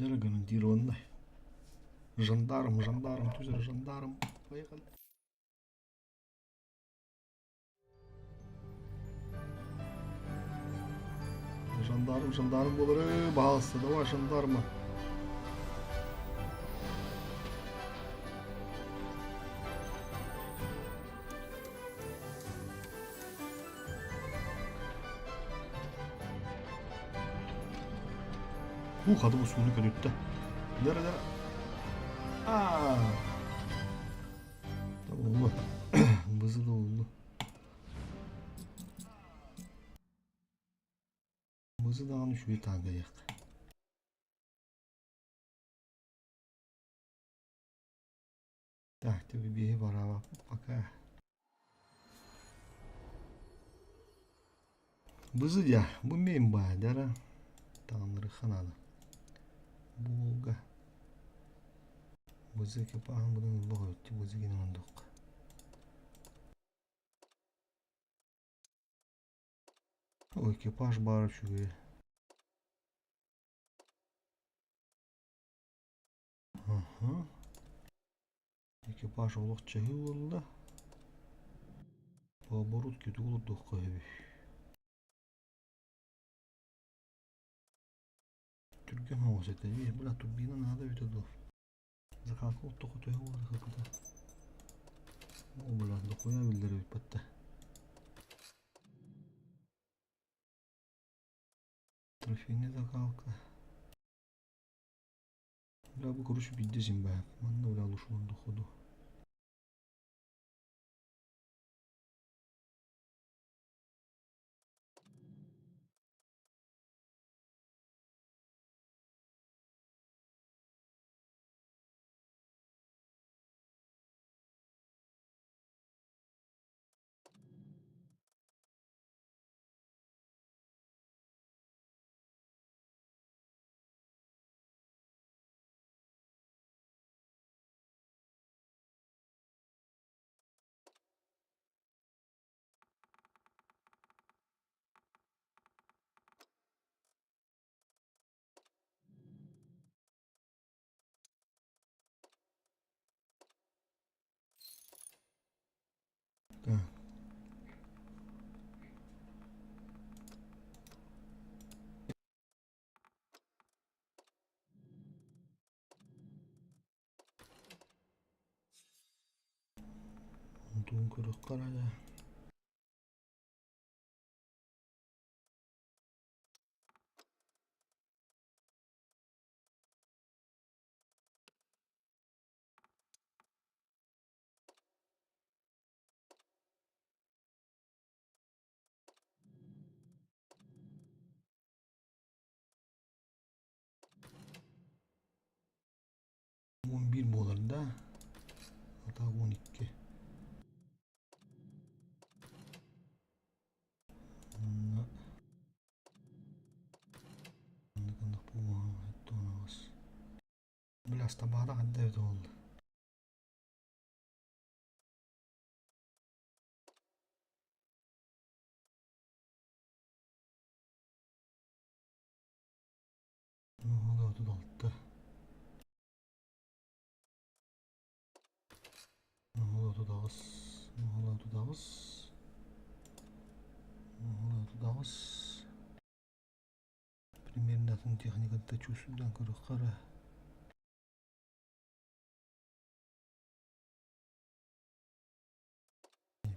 Нера гарантированный. Жандарм, тузер жандарм. Поехали. Жандарм болары бағасы. Давай жандарма. Hadi bu sonu kötü. Nere. Tamam mı? Bızı da oldu. Bızı da anı şuyu tangayak. Так, тебе беги барава пока. Бызы я, bu men badara. Tanrı kanadı. Bulga. Bızı ki pahan bunun boğutu bızı yine onduk. O ekipaj bara çünkü. Aha. Ekipaj oluk çehi oldu. Поворот kötü olur dokayı. Türkiye havası tabii. Bula turbina nada ötedi. Zakakı ottu kutuya var zakakı. O bula dokuya bildiriyor patta. Trafiğine zakakı. Bula bu kuruş bildiğim be. Manna bula alışılan dokudu. Так. Unutun kırık karaya. Bir bolarda. Hatta 12. Biraz tabağa da evde oldu. Ne oldu doldu. Ne oldu dağız. Ne oldu dağız. Ne oldu dağız. Примерно атын техникада чувствудан кырык кара.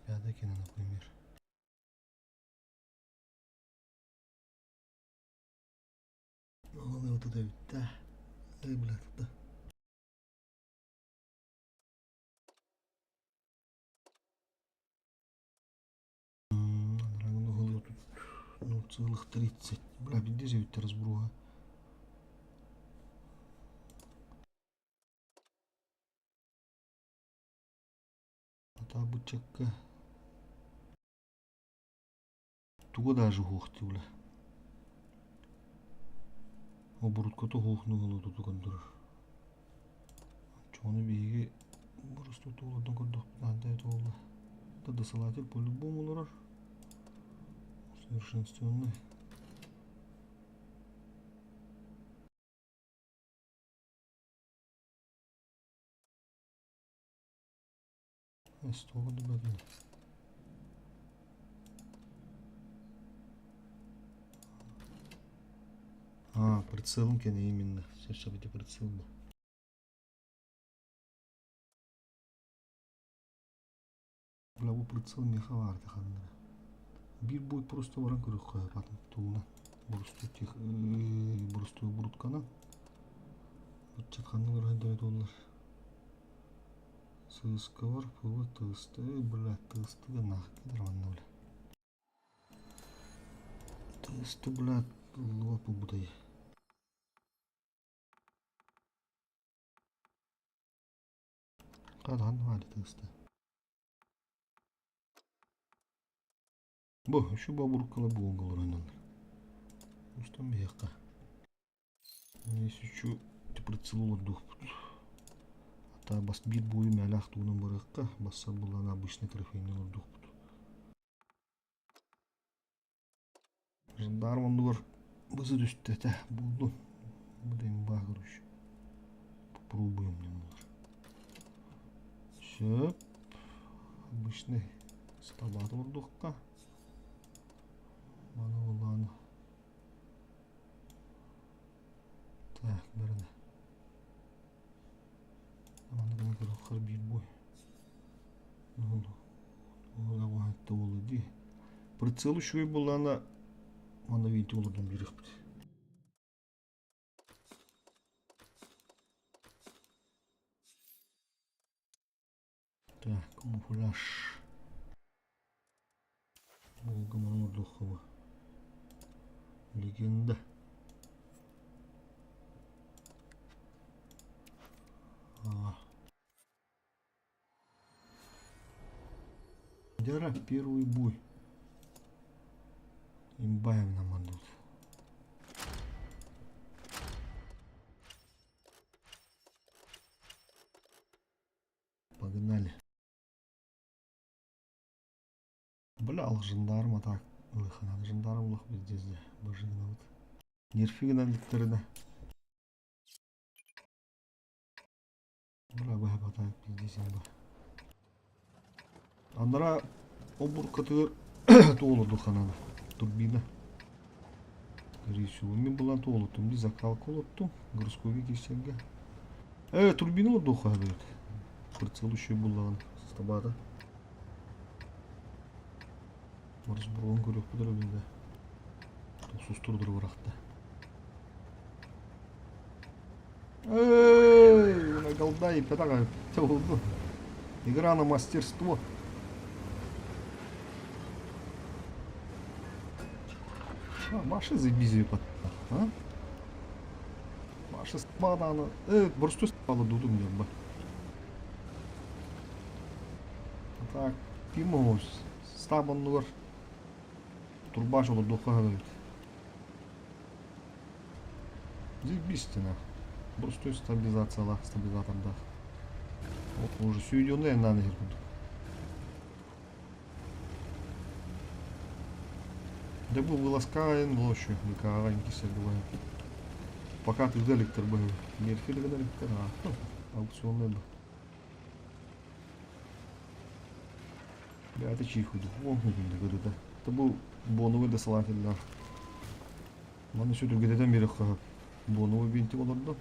Пятый кино, например. Вот это ведь, да. Эй, блядь, да. Ну, целых 30. Бля, где же ведь разбруга? А та бычакка. Туга даже хухти, бля. Оборудкото хухну голоду тугандыр. Чоны биги бурусту туладан көрдөх бандай толла. Да досылатель по-любому лорар. Совершенствованный. Столько добавили. Прицелом кен именно. Сейчас будет прицел. Bu прицел меха vardı kanlara. Bir boy просто varan kırık koyardım tuğuna. Burası burutkana. Bıçak kanlar hadi dolar. Сыска var, пылы тысты, блядь, тысты нахуй нормально, блядь. Тысты, блядь, лопу будай. Kadan hadi tısты. Bu, şu baburkalı bu olur oynalar. Ustam bir yakka. Neyse şu prицел olur. Hatta bas bir boyu melak tuğunun bırakka. Bassa bulan обычный трофейный olur. Жандарм он var. Бызы düştü de buldum. Bu da bir bağırış. Попробуем немного. Şöp. Обычный стабат vurdukka. Bana olanı. Так, берне. Bana da kırıklar bir boy. Ne oldu? Ola vahatta oldu. Прицел şu bulana. Bana video olurdum bir rıhbet. Так, камуфляж. Волгаман Духова. Легенда. Дера, первый бой. Имбаем нам отдут. Погнали. Бля, ал жандарма так. Надо жандарм лох здесь. Божина вот. Нерфига на литтерина. Бля, бахба так здесь имба. Андра обур катыр толы духанада. Турбина. Рису. Мен булан толы тумди закалка олоттум. Грузковик кесерге. Турбина духа дает. Прицел еще булан. Стабада. Морс бургон көрөк подробинде. Сустурдур баракта. На голдай педага толду. Игра на мастерство. Маша забизи под. Маша спадана. Просто спала дуду мне бы. Так, пимос. Стабан нур. Турбаш олу духагает. Здесь бистина. Просто стабилизация ла, стабилизатор да. Вот уже сюдённые на нахер. Да был выласкаен лощу, никараньки согреваем. Пока ты деликтор был. Мерфили деликтор, аукционный был. Бля, это чьи худи? Вон, говорю, да. Это был боновый досылатель, да. Мана сюда где-то миреха. Боновый бинти был отдал.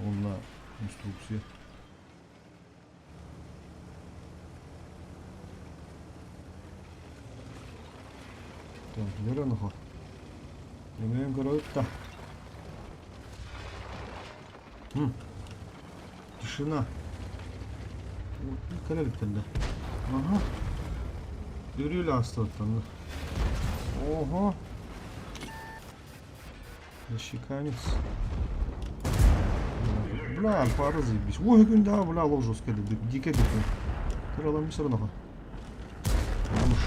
Он на инструкции. Так, где нахуй? Имеем коротко. Тишина. Вот, коллег тогда. Ага. Yürüyle hastalıklarını. Oha. Защеканец. Бля, альфа разъебись. Ой, да, бля, ложу скады. Дико дико. Крылом все равно. Уж.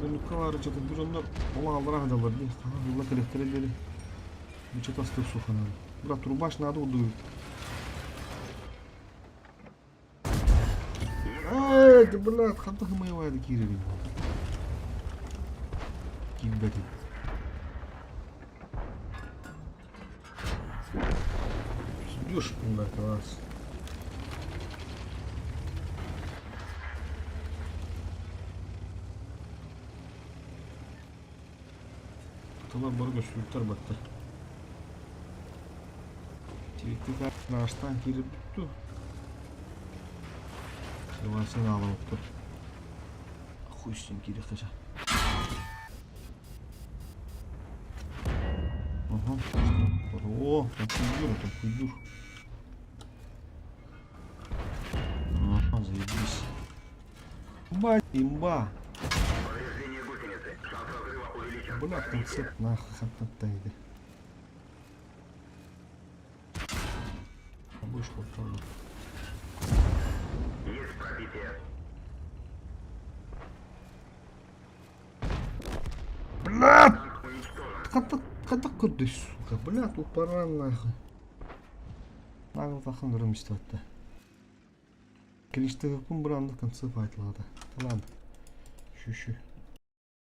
Ну, кавары что-то бюджетно. Ола алрах далар. Бля, коллектор дели. Ну, что-то стыв суха надо. Бля, трубаш надо удует. Да, блядь, хантах моего это киреви. Кибати. Ждешь, блядь, раз. Şuralar bana göçtürükler baktı. Çeviklik ağaçtan girip tuttu. Şevasını ağlamıştı. Kuşsun geri kaça. Aha. Oo, kuydur. Aha, заебись. Имба. Бля, концепт нахуй хатнаттайды. Будешь повторно. Есть пробитие. Блядь! Танк уничтожен. Когда кудыш, сука, блядь, упора нахуй. Нагыл тахын дұрым істеватты. Келіштегі күн бір анда концепт айтылады. Ладно. Шүші.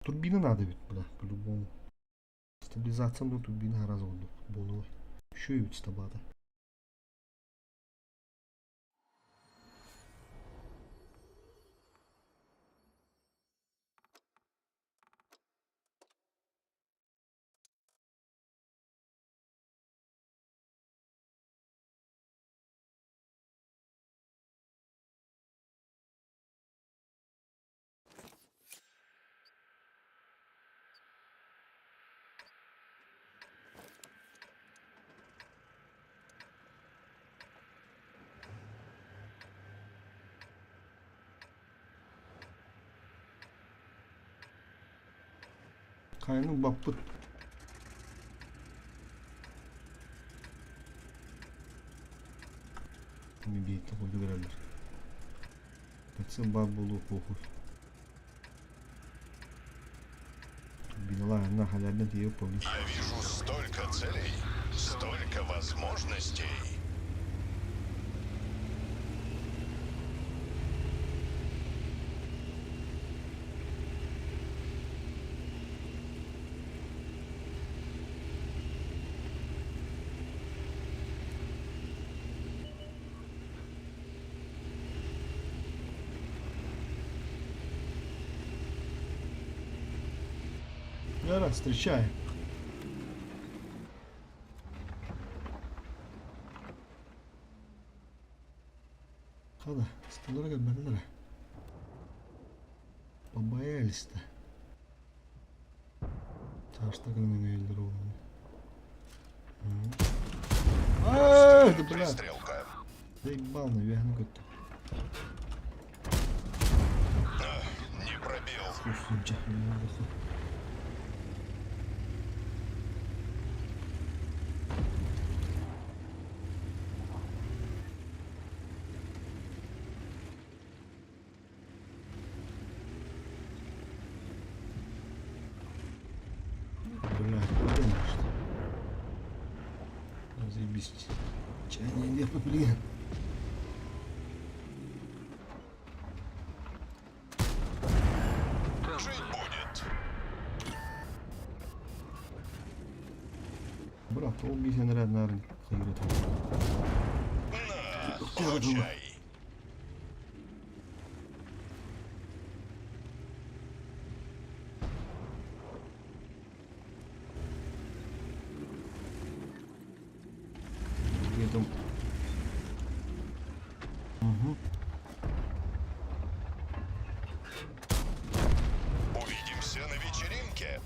Турбина надо ведь, бля, по-любому. Стабилизация до турбины раз болу. Еще и ведь стабада. Kayının bappı. Şimdi bir tek oldu görebilir. Kaçsın bab bulu koku. Бинала на халявне ее полис. Я вижу столько целей, столько возможностей. Раз, встречай. Hadi, sıkıntı gel bende de. Babaya el iste. Çarşıda kalan elleri oğlum. Aaaa, да блядь. Пристрелка. Заебал, наверное, как-то. Не пробил. Слушай, чахли, надо хоть. Заебись. Чайные нервы, блин. Жить будет. Брат, убить наряд, наверное, хайрет. На, получай. Где-то... Угу. Увидимся на вечеринке.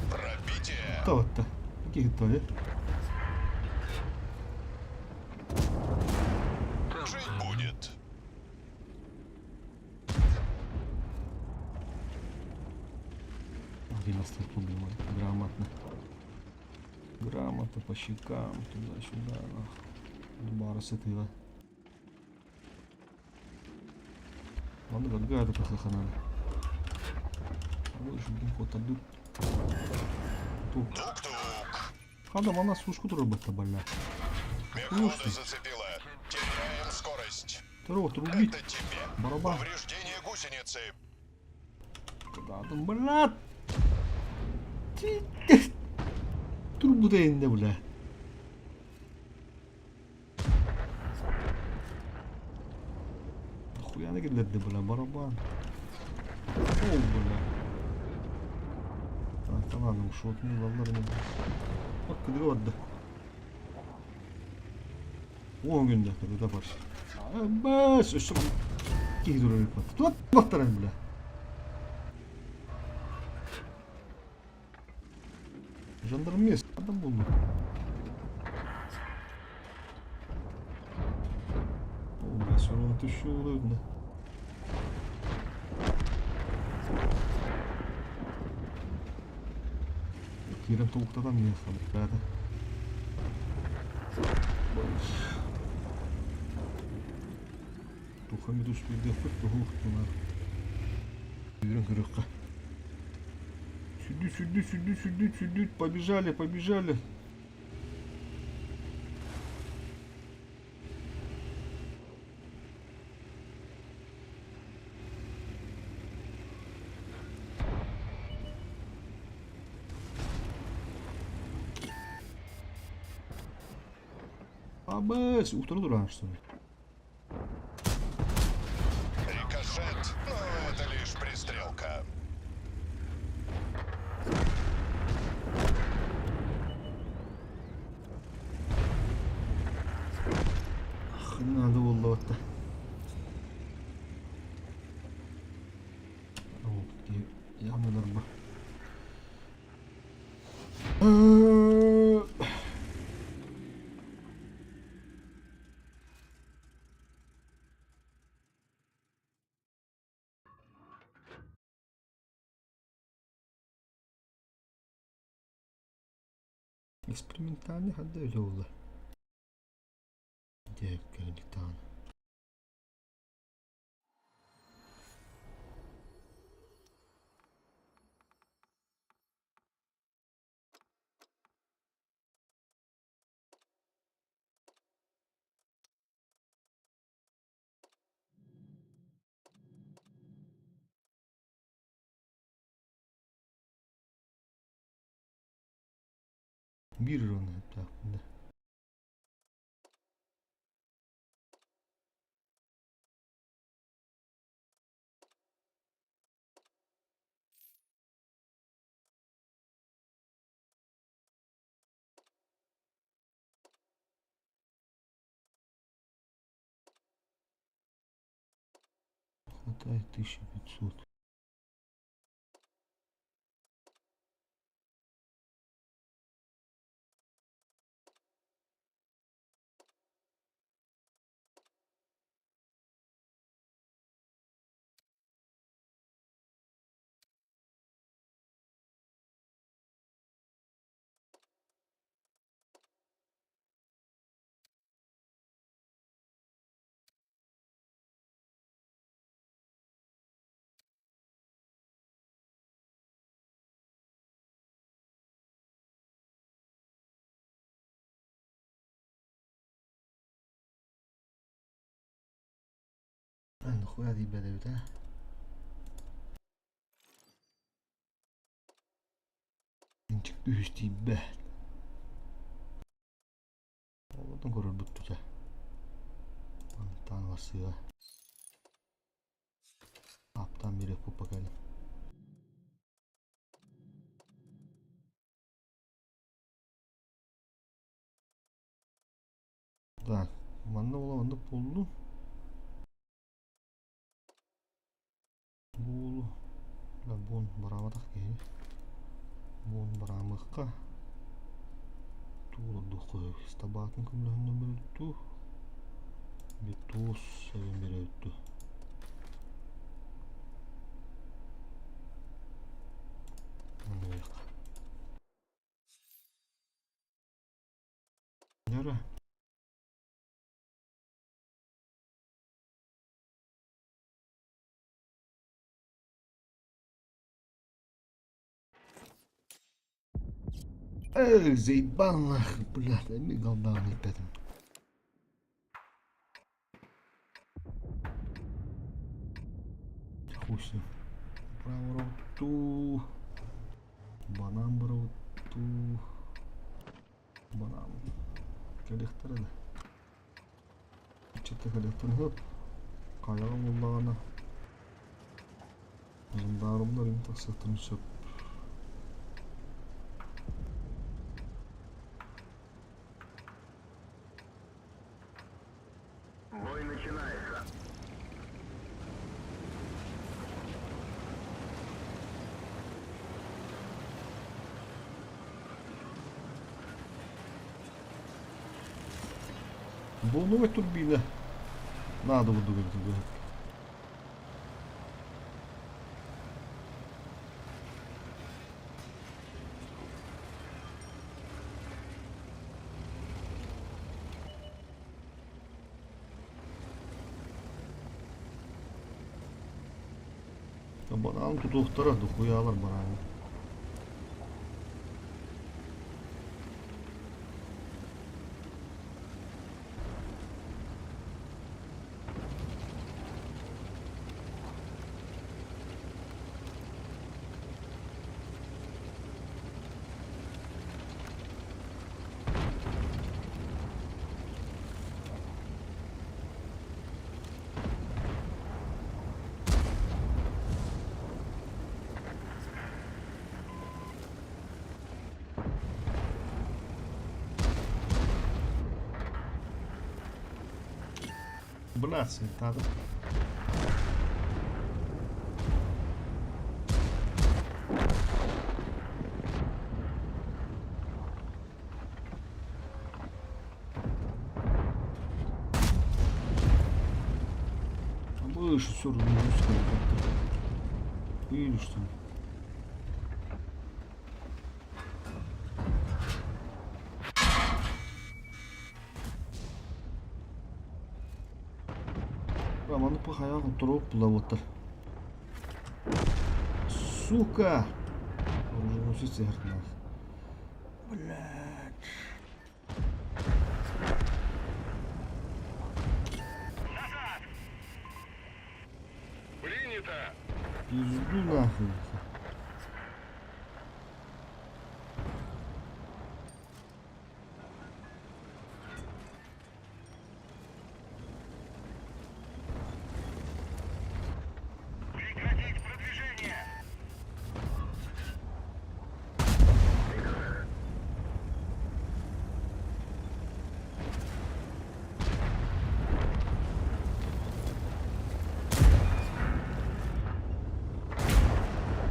Пробитие. Кто-то. Какие готовы? Жить будет. Один остался проблемой. Грамотно. Грамотно по щекам, туда-сюда, нахуй. Бара с этого. Ладно, как гада похоханали. А вот еще один ход отдут. Тук. Тук-тук. Adam она сушку тоже бы табаля. Мехвода зацепила. Теряем скорость. Второго трубить. Это тебе. Барабан. Повреждение гусеницы. Куда там, блядь? Трубу да инде, бля. Нахуя она кидлерди, бля, барабан. Оу, бля. Так, да ладно, уж вот не балларını. Bak kıdırı vardı. 10 günde kadar da var. Bas, üstüme. Gidiyor öyle pat. Tut, batırın bile. Jandarma есть. Adam buldu. Oğlum, sonra düşüyor önüne. Kerem tavukta adam yiyor fabrikada. Тухами düştü defet tuhuk bunlar. Yürün kırıkka. Südü. Побежали. Абась, ух, дурак, что ли? Рикошет. Но это лишь пристрелка. Ах, не надо было вот-то. Вот, где явно норма. Экспериментальный хадда öyle oldu. Девкаликтан. Bir onu etrafında. Хватает 1500. Нахуя die bij de çıktı üstü be. Oradan görür bütçe. Mantan vasıya. Aptan biri bu bakalım. Так, манда болғанда болды. Бұл бон барамадақ кейі. Бон барамыққа. Туылды қой. Стабатын күмлігінен бөлітті. Бетуыз сәйін беретті. Анайық. Нері? Эх, заебал нахуй, блядь, дай голда опять. Хуй с ним. Право роту. Банан роту. Банан. Коллектор да. Что-то коллектор хөп. Каягым болдағана. Жылдарымда рынтақ секторын сөп. Бой начинается. Волновая турбина. Надо вот думать. Банан тут ухтара дохуялар бараны. Блядь, светада. А больше все равно как-то. Или что ли? Романы по хаягу троп плавотар. Сука! Уже ну все цехнах. Блядь. Принято! Пизду нахуй. Прекратить продвижение!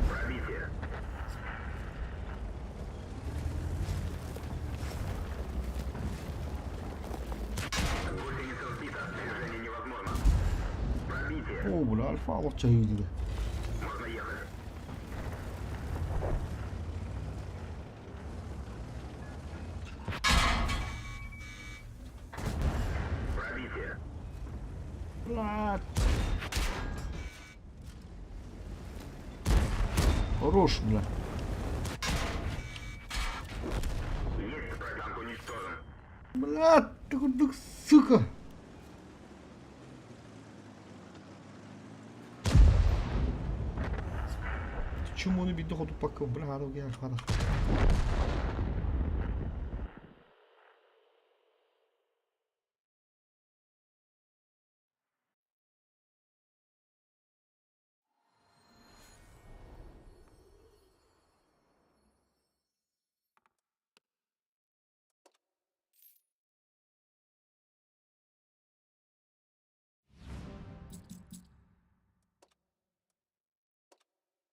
Пробитие. Гусеница сбита. Движение невозможно. Пробитие. О, бля, альфа вот чаги. Можно ехать. Пробитие. Блядь. Хорош, бля. Есть противник уничтожен. Блядь, ты сука. Чому не бідного тупака? Бля, я ж хата.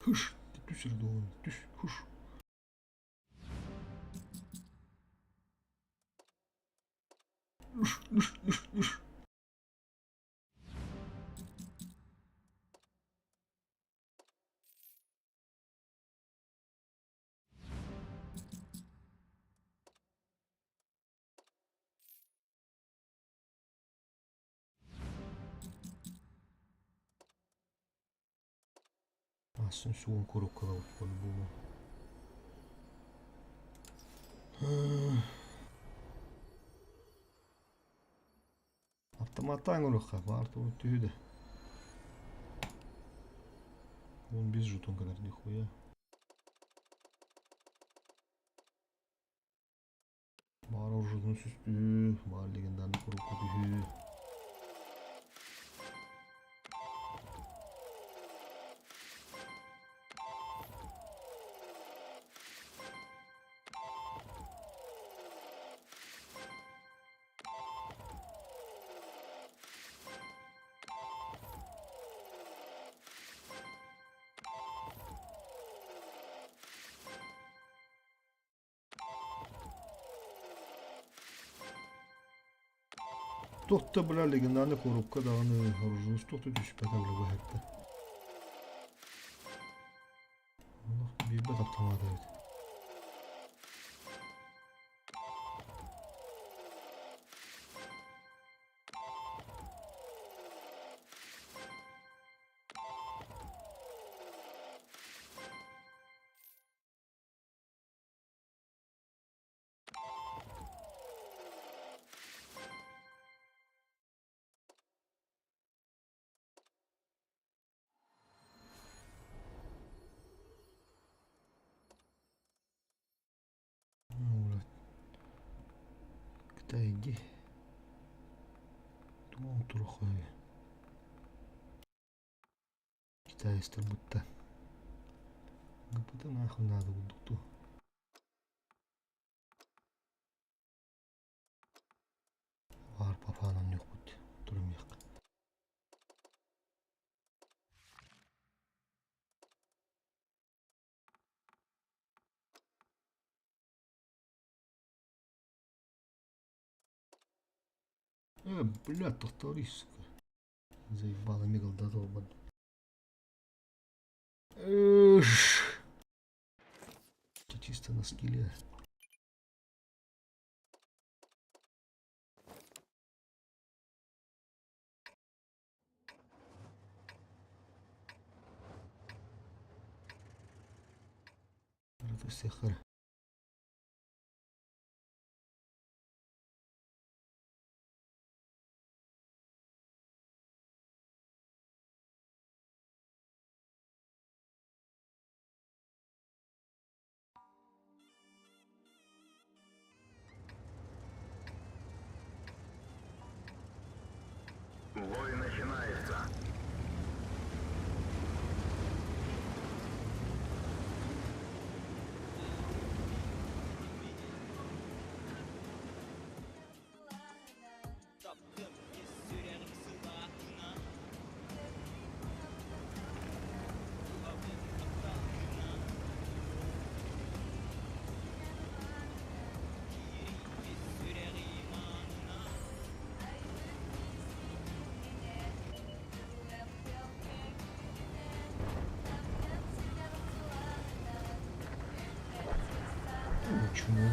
Huş, düşürdü oğlum. Düş, huş. Düş, düş, düş, düş. А, сенсуон коробка по-любому. Автоматтан урукка бар туру түйді. 15 жетон kadar нихуя. Бар оружиедің сүстü, бар легендарный коробка түйі. Tohta bula legendarny koробка dağını оружиеный tohta düşüp bada bula bu hepte. Allah bir bada tamada evet. Китайги. Думал трохи. Китай будто. Будто нахуй надо будто. Var papanın yok bu. Durum yok. Блядь, повтори, сука. Заебало мигал до долбан. Это чисто на скилле. Это все хара. Бой начинается. Почему?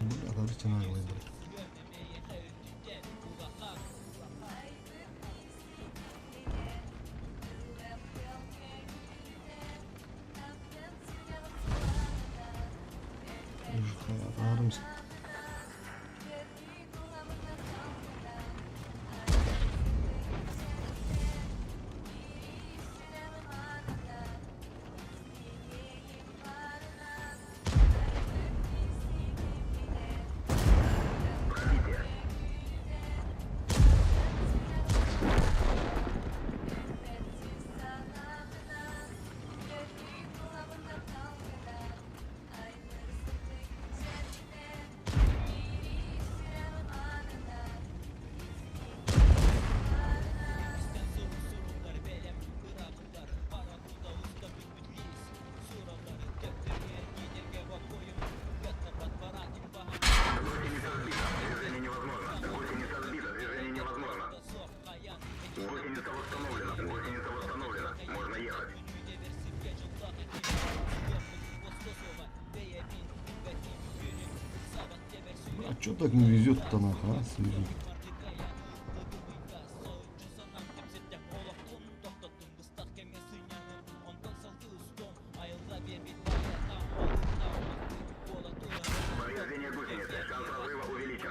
Bunu adamı ಚೆನ್ನಾಗಿ ಹೋಯ್ತು. Ağrım. Чё так не везет-то нахуй, а, свежий? Повреждение гусеницы. Шанс разрыва увеличен.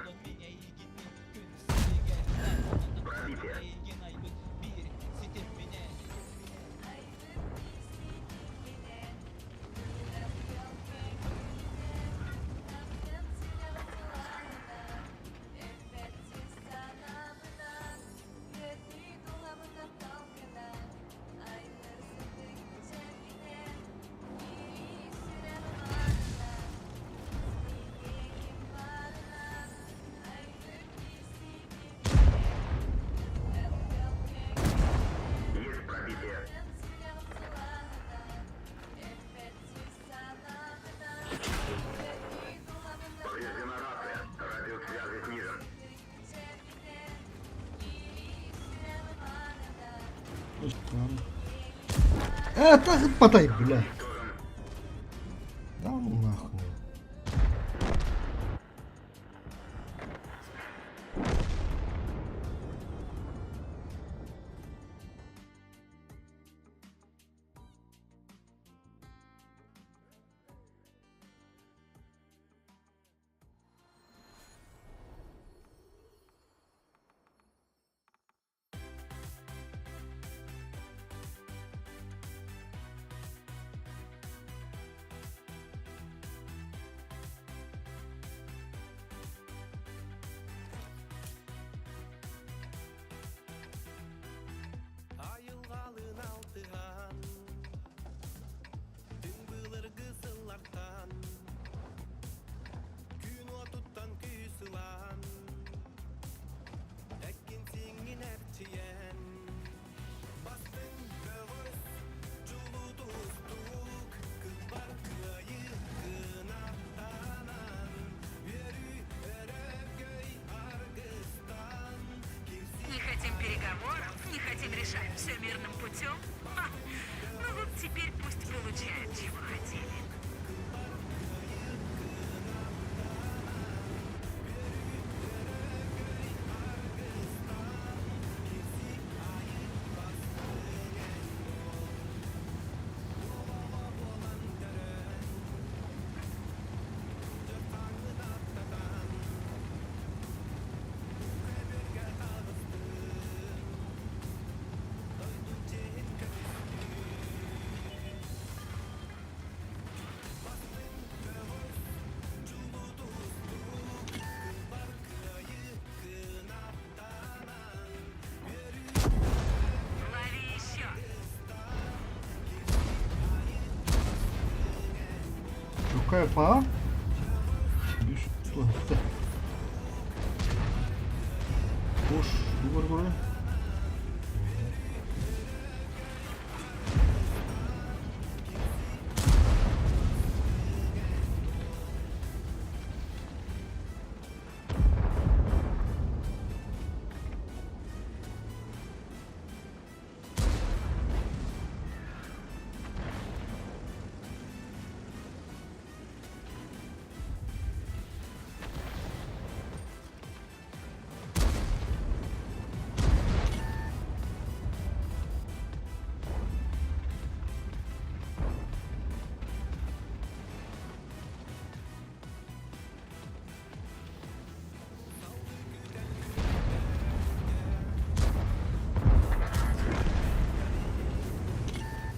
Пробитие. Есть пробитие. Повреждена рация. Радиус связи снижен. Это потай, бля. Да ну нахуй. Ayılgalın altıhan Dün bılır kızılardan Gün otuttan küsülan Ekin singin erçiyen Bastın göğüs Çulu dostuk Kılbar kıyı kınatanan Yürü erögöy argıstan Не хотим переговоров, не хотим решать все мирным путем. Ха. Ну вот теперь пусть получают, чего хотели. Лови еще. Какая па? Бишь, что? Кош, выбор.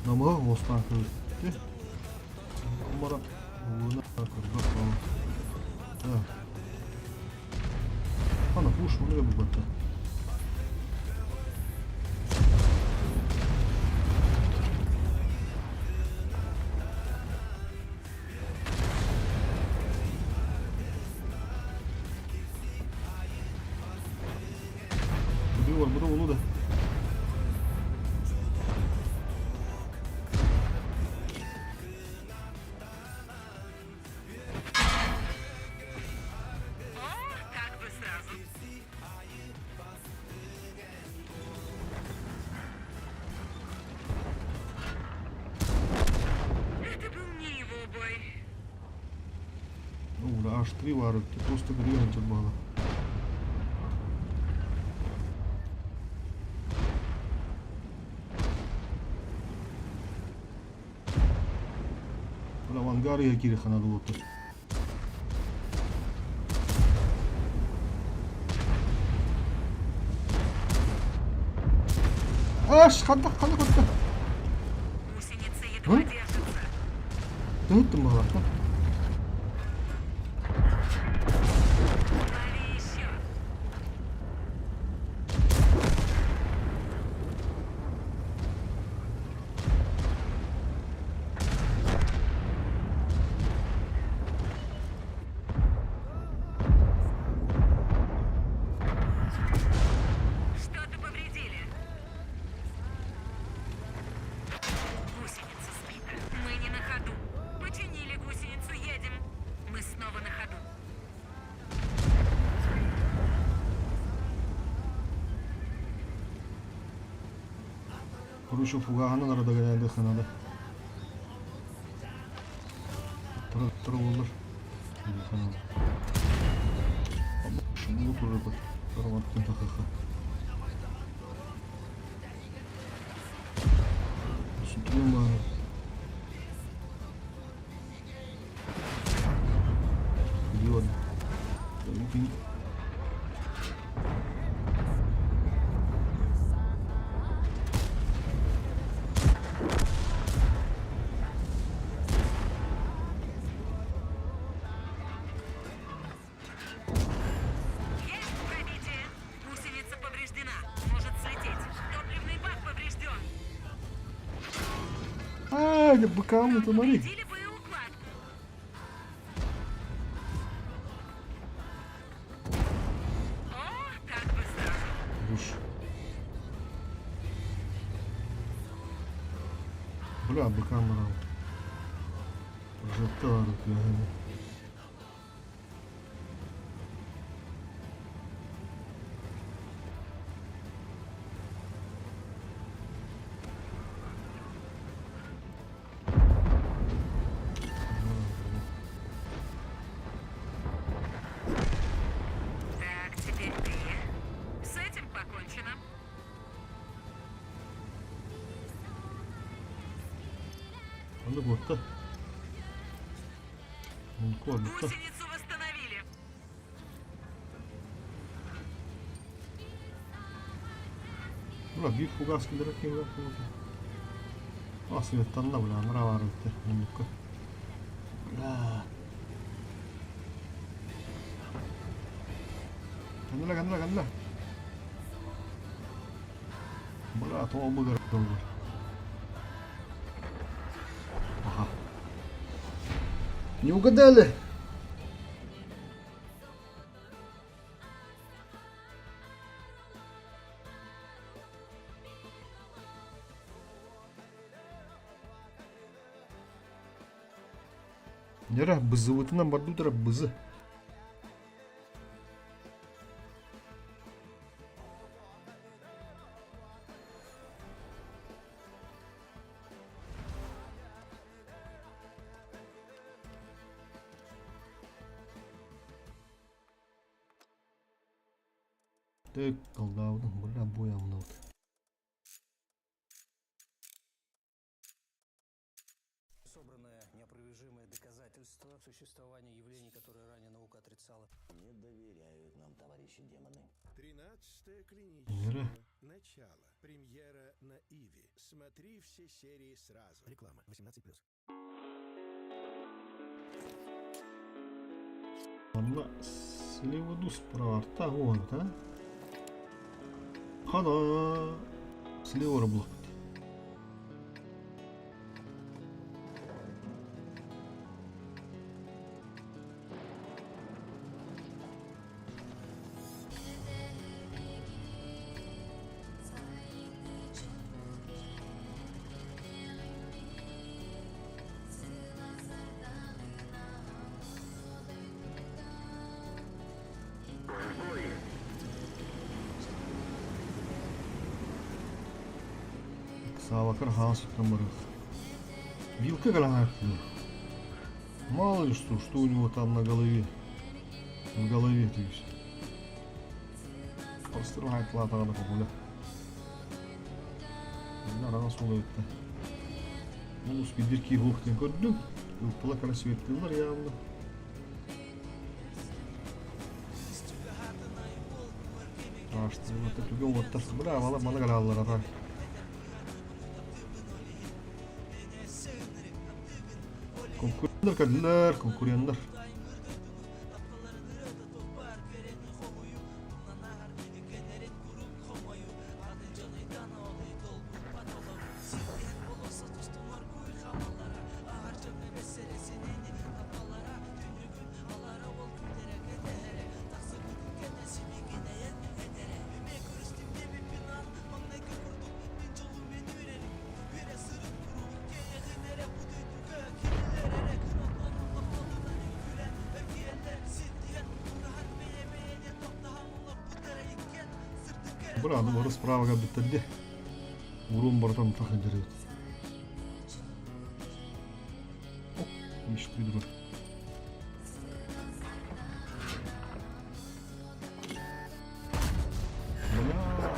Намага бостан кылды. Бара уна кыргыз калды. Ана буш муну бутта. Bu da onu da. О, как бы сразу. аж 3 варят, ты просто грязь отбала. Бля, в ангаре я Кириха надо вот тут. Аш, ханда. Гусеница едва А? держится. Да это мало. Лови еще. Что-то повредили. Гусеница сбита. Мы не на ходу. Починили гусеницу, едем. Мы снова на ходу. Короче, фуганы надо догонять, надо. Троллер. Надо. Вот уже под кроваткой ха-ха-ха. Смотрим, идиот. Есть пробитие. Гусеница повреждена. Может слететь. Топливный бак поврежден. А, быкам, это смотри. Повредили боеуклад. О, как бы сразу. Уж. Бля, быкам надо. Прожектор, бля. Так, теперь ты. С этим покончено. Надо вот-то. Ладно, Гусеницу восстановили. Бля, бит фугаски драки, бля. А, светанна, бля, нраварыты. Ну-ка. Бля. Гандла. Бля, то обыгр тоже. Ага. Не угадали? Нера бызы өтіна бардудыра бызы. Так, колдаудың, бля, боямын ауды. Собранное неопровержимое доказательство существования явлений, которые ранее наука отрицала. Не доверяют нам товарищи демоны. 13-я Нера. клиническая. Начало. Премьера на Иви. Смотри все серии сразу. Реклама. 18+. Вона сліводу справа. Та вон, та? Хана. Сліва робло. Сава Кархан Сутамарых. Вилка Галахи. Мало ли что у него там на голове. В голове ты все. Прострывает лата надо погуля. Да, рано солует-то. Ну, спидерки глухтен көрдү. Упала красивый тылдар явно. А что вот это любим вот так. Бля, мала галалар ара. Конкуренттер. Бля, ну расправа как будто где. Урум бортом так и дерет. О, еще придурок. Бля.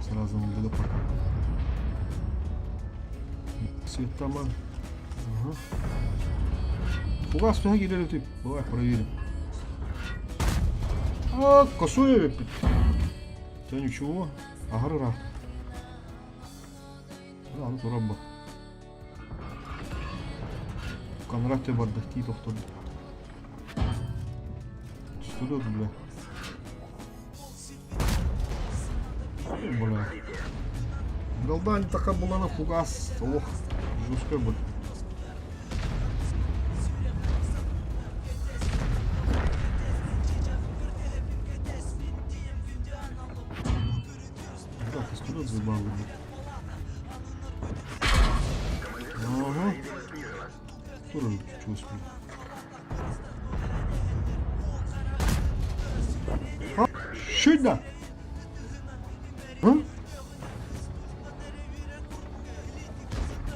Сразу не буду пока. Свет там. Ага. Фугас туда гиляли ты. Давай проверим. А, косой. Да ничего. Аграра. Да, ну турабба. Конрад бар дахти тоқтады. Студент, бля. Бля. Голдань така була на фугас. Ох, жестко бы. Студент заебал. Ага. Тоже чего успел. А? Щойда! А?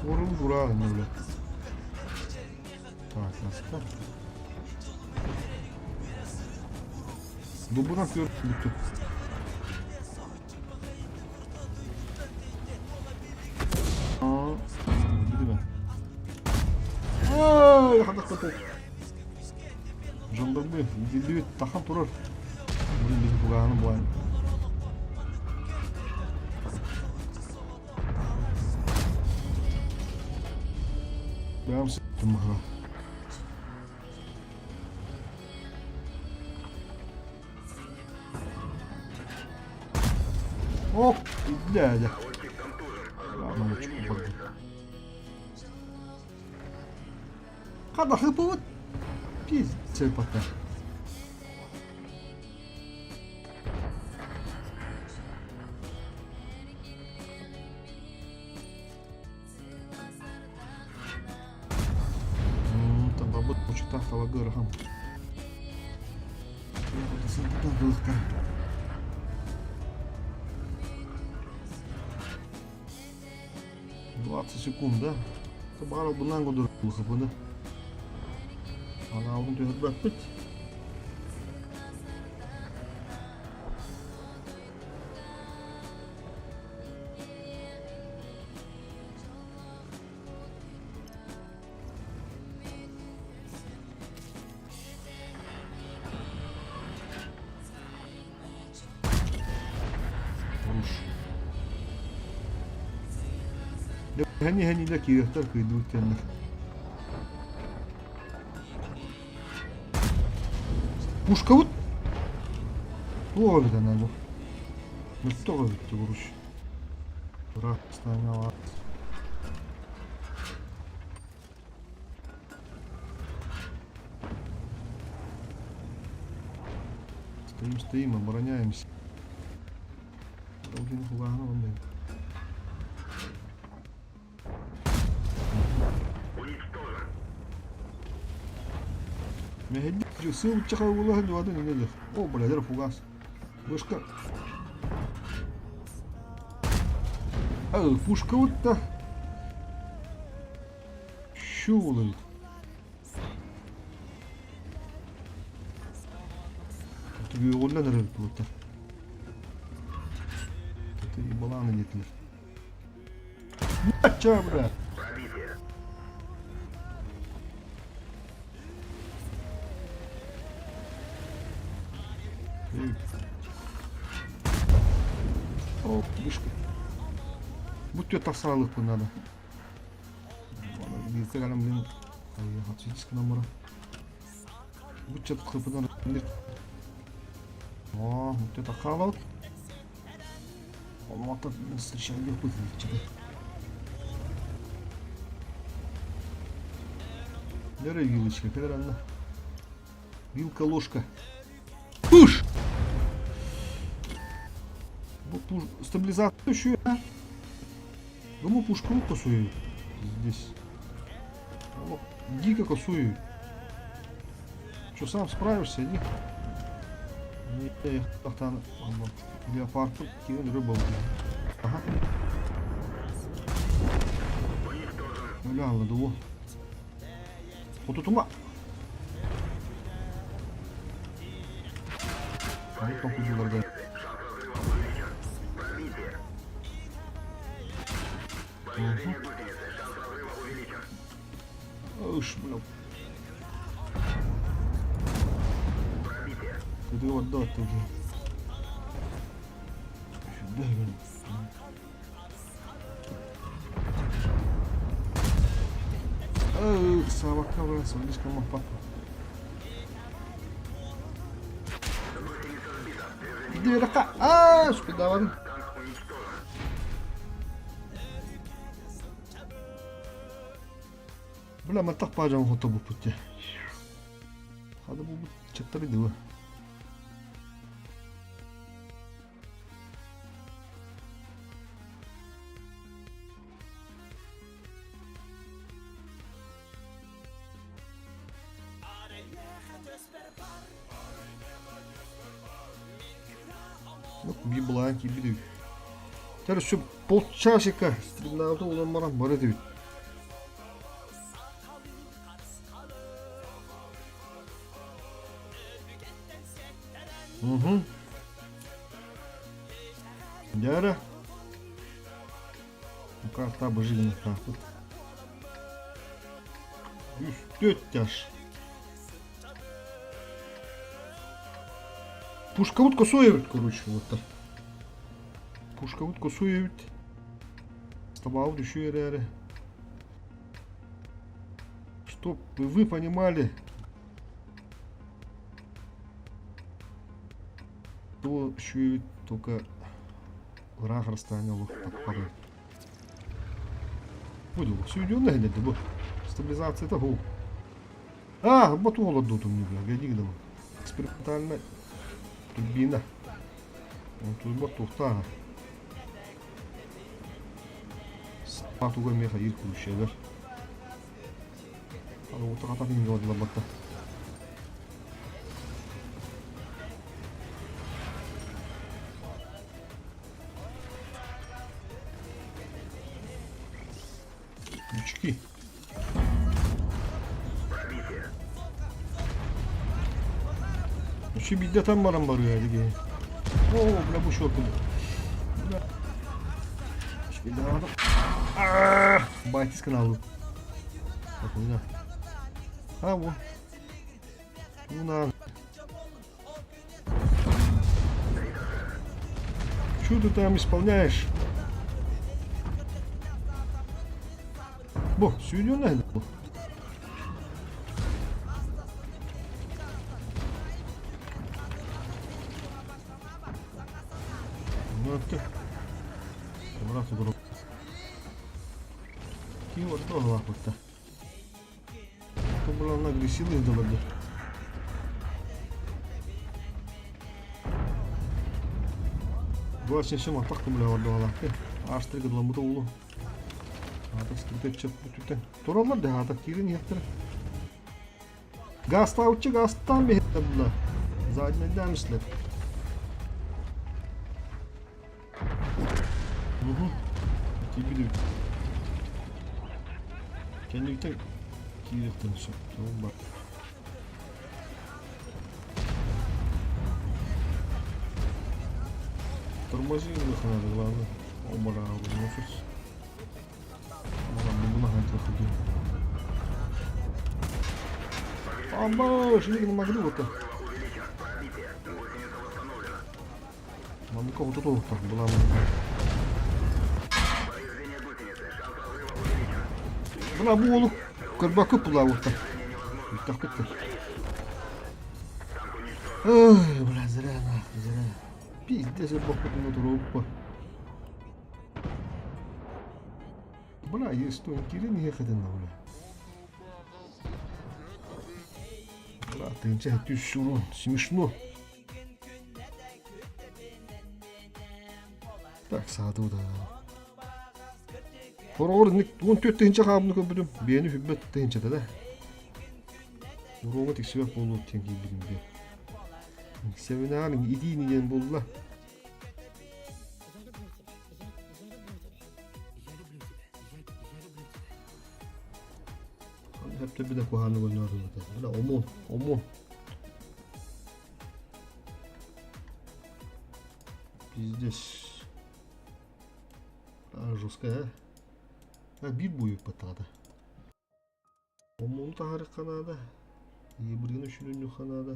Уру дурак, ну, бля. Так, нас. Бубуна вперед, летит. Ай, хадак тоту. Жандарбы, дилбет тахан турар. Бурин биzi буганы булайын. Бәрім сөйттім мұға. Оп, дядя. Ладно, чук барды. Kada hıpıvıt. Pis çırpata. Там бабыт почта талагы рахам. Сынтыдан былықтар. Секунд, да? Собрал бы на году хыпыды. Она уже бит. Hani de kıyıklar kıydı kendine. Пушка вот. Ловит она его. Ну что ловит его руч? Рак стояла. Стоим, обороняемся. Долгин хугана он дает. Механик, сын чахал улаган воды не найдет. О, бля, фугас. Вышка. Пушка вот-то. Щу ловит. Güğüğünden arayıp bulutta. Ты ебаланы детли. Чё, бля? Пробитие. О, вышка. Будь тебе тасалых надо. Билка ганым блин. Ай, отсветись к номеру. Будь тебе хлопы надо. О, вот это халат. Он вот так встречал легко что-то. Дерай вилочка, когда она. Вилка, ложка. Пуш! Стабилизатор еще, а? Кому пушку косую здесь? О, дико косую. Что, сам справишься, иди? Не, там леопард, кивен рыба. Ага. Бля, ладово. Вот тут ума. А вот там куда дорогая. Уж, бля. Куда его отдать-то уже? Сюда, блин. Собака, блин, слишком опасно. Иди, рака! А, спидаван. Бля, мы так пойдем в автобус пути. Надо было 4 Bir bulan gibi değil. Tabii şu polçaşıka streamlarda olanlara böyle değil. Яра. Ну как там жизнь так вот. Тетяш. Пушка утку сует, короче, вот так. Пушка утку сует. Стабал еще и чтоб вы понимали, то еще только враг расстанет так падает. Буду все идет на это, бо стабилизация того. А, батон отдут у меня, я дигнул. Экспериментальная турбина. Он тут батон тага. Спатуга меха иркущая, да? А вот так не говорила бата. Ключки. Ну, беда там марамбары, такие. О, бля, бушок. Бля. Беда. Батис каналу. Так у меня. А вот. Ну на. Что ты там исполняешь? Бо, сюда надо. Вот так. Обратно грубо. И вот до лапы-то. То была на агрессивность доводи. Власне всем атаку бля отдала. Аж 3 годла мутовулу. А так скрипет чеп бүтүтен. Туралар да атак кирин еттер. Гастаучы гастан бехтер бля. Задний дамислер. Тебе kendikten kirikten çok tamam bak. Тормози, надо, главное. Оба, мусорс. Bunu hangi ходил? Аба, шли на могли вот так. Мамка вот тут так была. Бля, булу. Карбака пула вот так. Так как-то. Ой, бля, зря нахуй, зря. Пиздец, я походу на трупа. Бля, есть что интересно ехать на бля. Бля, ты ничего, ты шурун, смешно. Так, саду да. Хорорник, он тёт тенча хабны көбүдүм. Бени хүббет тенча да. Уруңа тиксебек болуп тенки билимге. Семинарың идийниген болла. Hep de bir de kuhanı oynuyordu burada. Böyle omon. Пиздец. Жестко, а? Bir boyu patladı. Omon taharı kanada. Yebirgin üçünün kanada.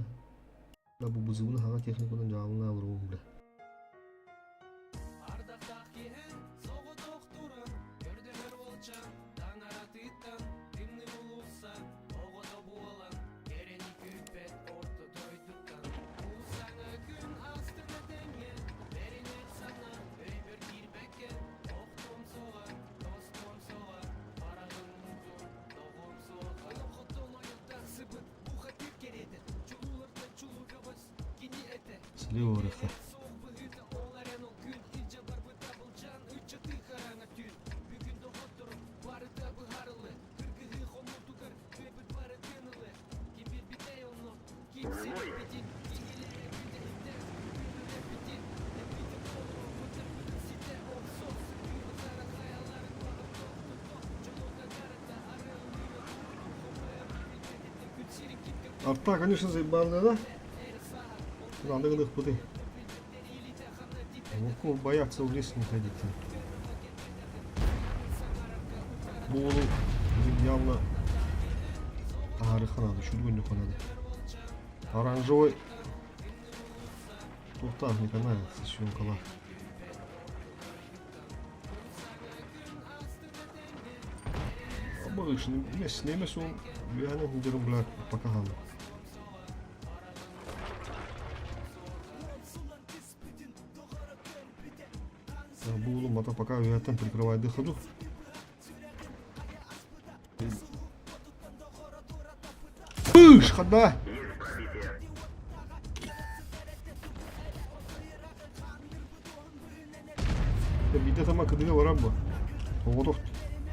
Bu buzunu hava teknikadan cevabını alırım bile. Слева вверха. Арта, конечно, заебали, да? Надо их путы. Ну, боятся в лес не ходить. Болу явно тарихы надо, шүлгөнлük надо. Оранжевый. Тухтан не канается, съемкала. Обычно немес он вяне худером блядь покагану. Булу мата пока вятам прикрывает доходу. Пыш, хода! Биде тама кыдыга барабы. Оғдоқ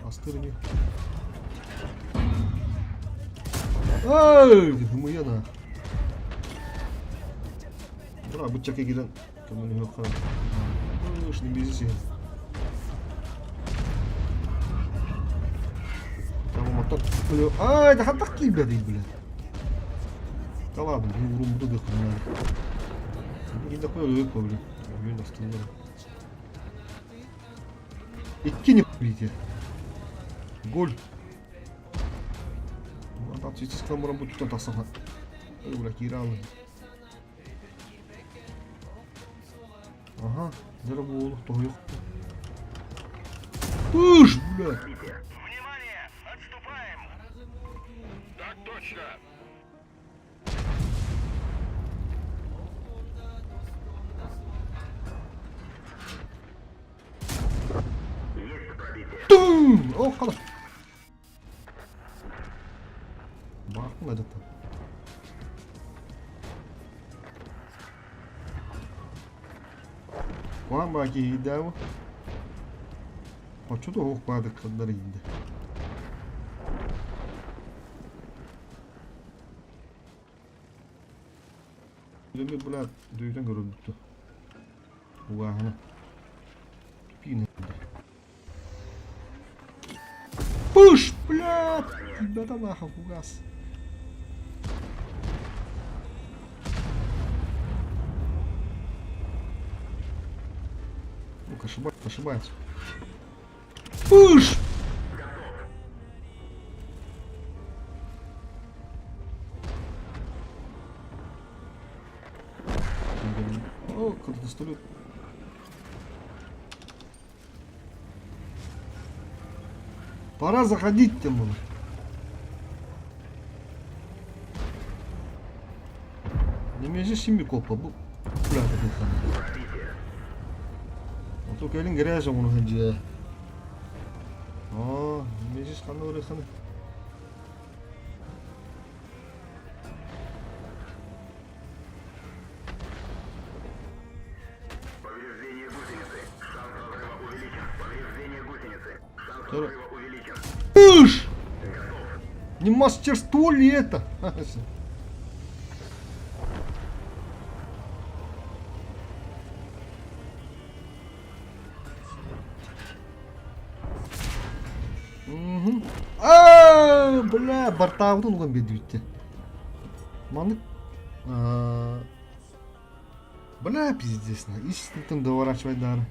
астырыне. Ай, гымыяна. Бра, бычакка кирен. Кымыны yok қана. Не безись. Там мотор. Ай, да хатак ки, блядь, блядь. Да ладно, не вру, буду дыхать. Не такой лык, блядь. Я не остановил. Идти не блядь. Голь. Вот там цветы с камером будет что-то сама. Ой, блядь, киралы. Ага, заработал, то yok. Пуш, блядь. Внимание! Отступаем! Так точно! Тум! О, кала. Бахна да там. Kuan baki hidao. Почему-то hoch падает, когда ринде. Şimdi блядь, дүйден көрілді. Уағына. Пин. Пуш, блядь! Ребята нахуй, фугас. Так, ошибается. Пуш! О, кто-то стулит. Пора заходить там. Не межи şimdi koppa bu. Bırak bakalım. Otur gelin garaja onu önce. Aa, meclis kanı oraya kanı. Повреждение гусеницы. Шанс разрыва увеличен. Повреждение гусеницы. Шанс Тоже. разрыва увеличен. Пуш! Не мастерство ли это? Бля, бортовую он бедвите. Маны. Бля, пиздец, на. Истинно там доворачивать дара.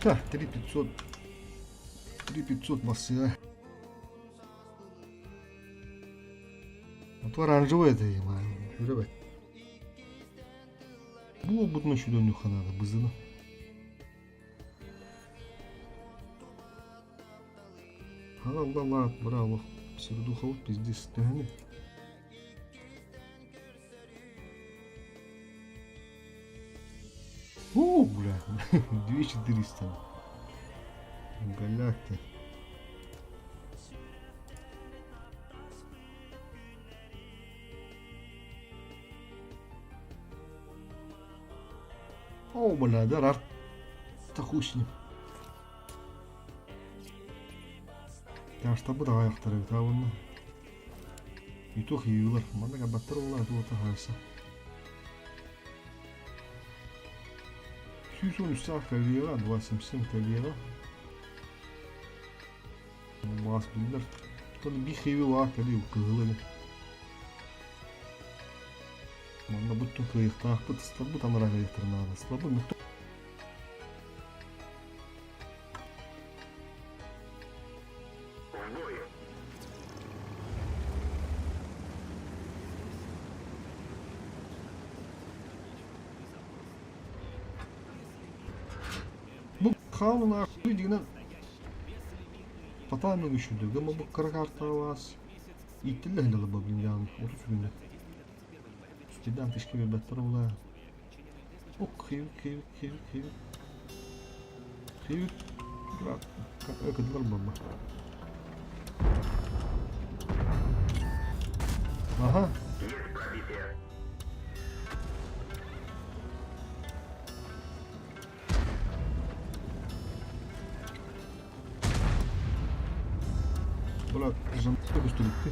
Так, 3500. 3500 массы. А то оранжевое это, ребят. Было бы ночью до нюха надо, бызына. Allah, bravo. Сердухов, пиздец, тягни. О, бля, 2400. Галяк-то. О, бля, да, рар. Хуй с ним. Я штабы давай ақтарып табынды. Ютух еуілер. Маңдаға баттыр олар дуаты қайса. Сүйсон үсті ақтарыға, 277 кәліға. Бас білдер. Тоны би хейві ақтарыға кығылы. Маңда бұттың қиықта ақпыт, слабы тамыра қиықтырнады. Слабы мұттың. Bu kanuna bildiğinden patağını güçlüdür ama bu kara kartlar var. İttiler hele babın yani 30 günde. Cidden teşkil bir better ola. Ok kıyık. Bırak. Öküdüler baba. Aha. Есть пробитие. Bırak. Jantta üstülükte.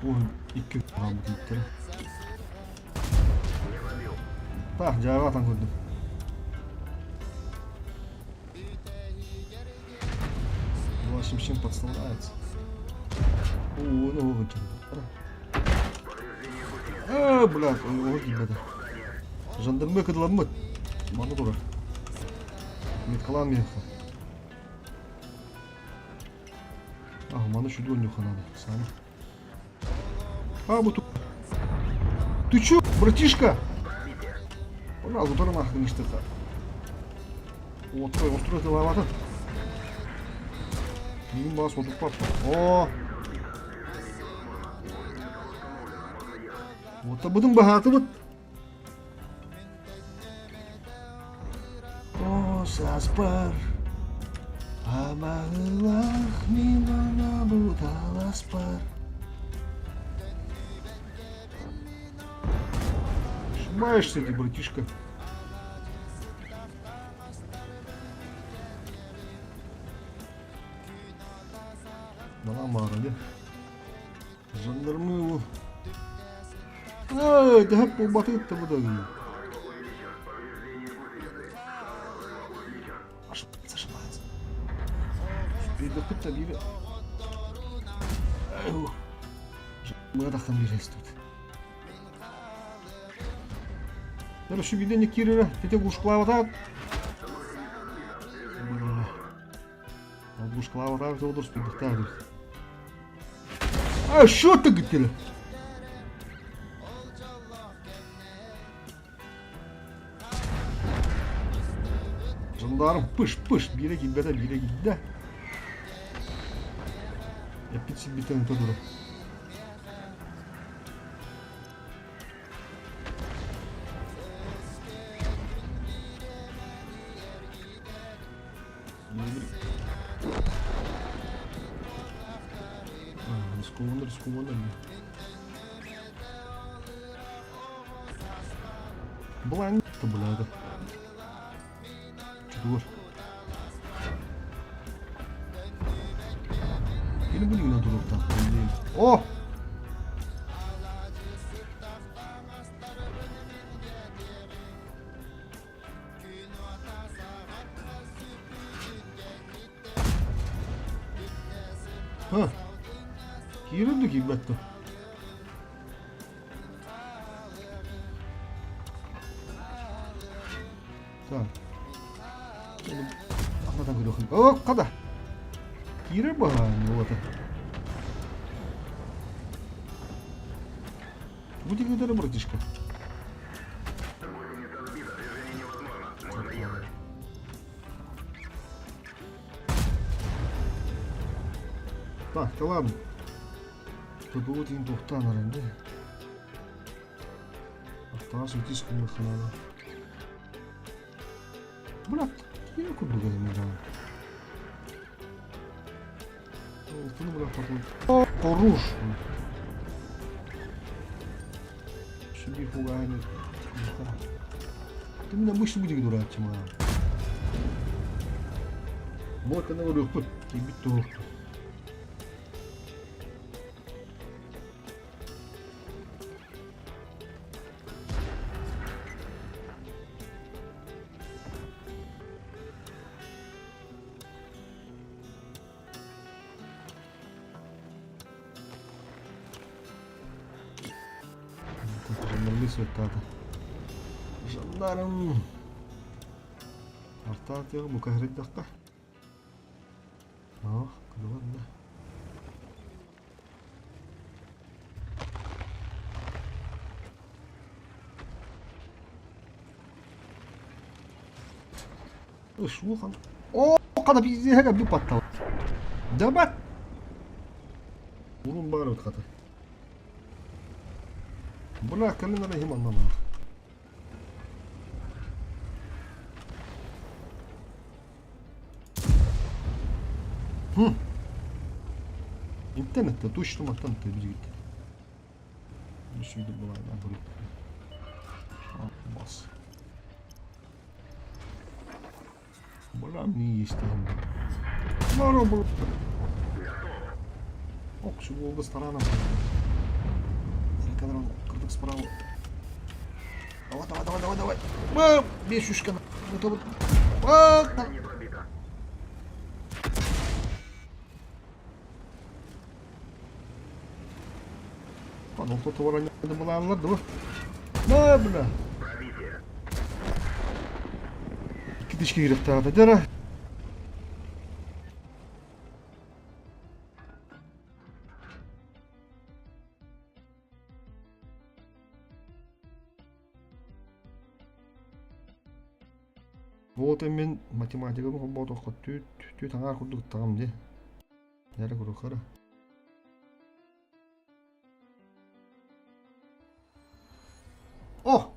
Oyun 2 gram gitti. Так, Java там gördüm. Вашим чем подставляется. О, ну выкинул. Блядь, ой, ребята. Жандармы кыдыламыт. Маны дура. Меткалам ехал. Маны şu донюха надо. Сами. Вот тут. Ты чё, братишка? Пожалуйста, dur нахрен işte. Острой ты лавата. Ним бас вот тут. О! Вот da budun bahatı bu. O saspar. Amahlah minana budalaspar. Ошибаешься ты, братишка. Bana mı aradı? Jandarmı bu. Да hep bu batı bu da iyi. Ошибается. Передохнуть били. Мы отдохнем здесь тут. Дөрі шүгейден не кирері, тете ғушқылап атады. Ғушқылап атады, тете дұрыс бейдіктағы. А, шо ты гітелі? Жандарым пыш-пыш, бире гидді. Аппетит битен тодуру. Рискованно. Бланк-то, бля, это. Чудо. Или были на дурак там? О! Ха! Кирилді кебетті. Так. Анадан көріқын. О, қада! Кирі бағаны оты. Будь гитары, братишка. Так, да ладно. Тут будет им тухтан, наверное. Остался тиск надо. Брат, я куда не знаю. Ты не брат такой. О, поруш. Шиби хугайны. Ты меня больше будешь дурак, тема. Вот она говорю, хоть тебе то. Светата. Жандарм. Артатыга бука хриддакка. Ах, кыдыланда. Шо хан? О, када биздеге бир паттал. Дабат. Урун бар өткаты. Бля, калина рахиман мама. Интернетте точно мактанты бизгит. Düşüydü bulaydan vurup. Bas. Bulam niye isteyim? Lan bu. Ок, şu oldu старана. Kadar kırdık sправа. Давай. Бам! Бешушка. Готово. Бак! Ну кто-то воронил, была ладу. Да, бля. Китички гирифтар дара. Вот мен математиканы хоббот окут түт аңар курдук тагам де. Яра курукара. О!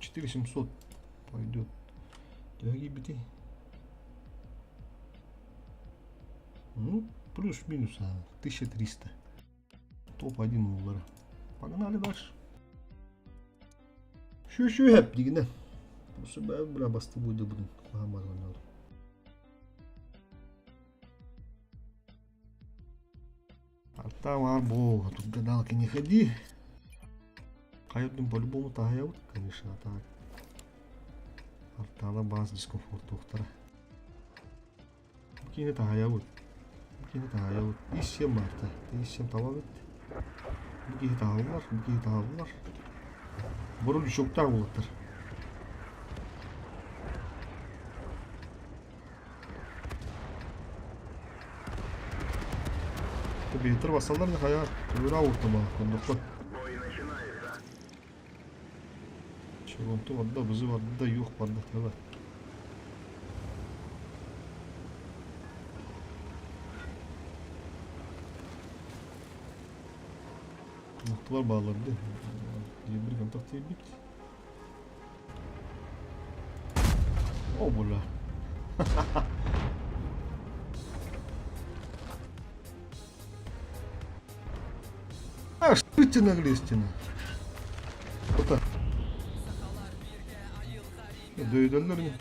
4700 пойдет. Дорогие бити. Ну, плюс-минус 1300. Топ-1 доллара. Погнали дальше. Şu hep digine. Bu sefer bura bastı buydu bugün. Kulağıma oynadım. Арта var bu. Тут гадалки не ходи. Каютным по-любому таяут, конечно, так. Артала баз дискомфорт доктора. Букине таяут. İşyem vardı. İşyem tamam etti. Bukine tağıllar. Burul şoktar bulatır. бетер басалар да хая тура уртама кондукта. Бой начинается. Чогонту вадда бизы вадда юк барды таба. Мыктылар бааларды. Бир контакт бит. О була. А что ты наглестина? Вот так. Дөйдөлөр не.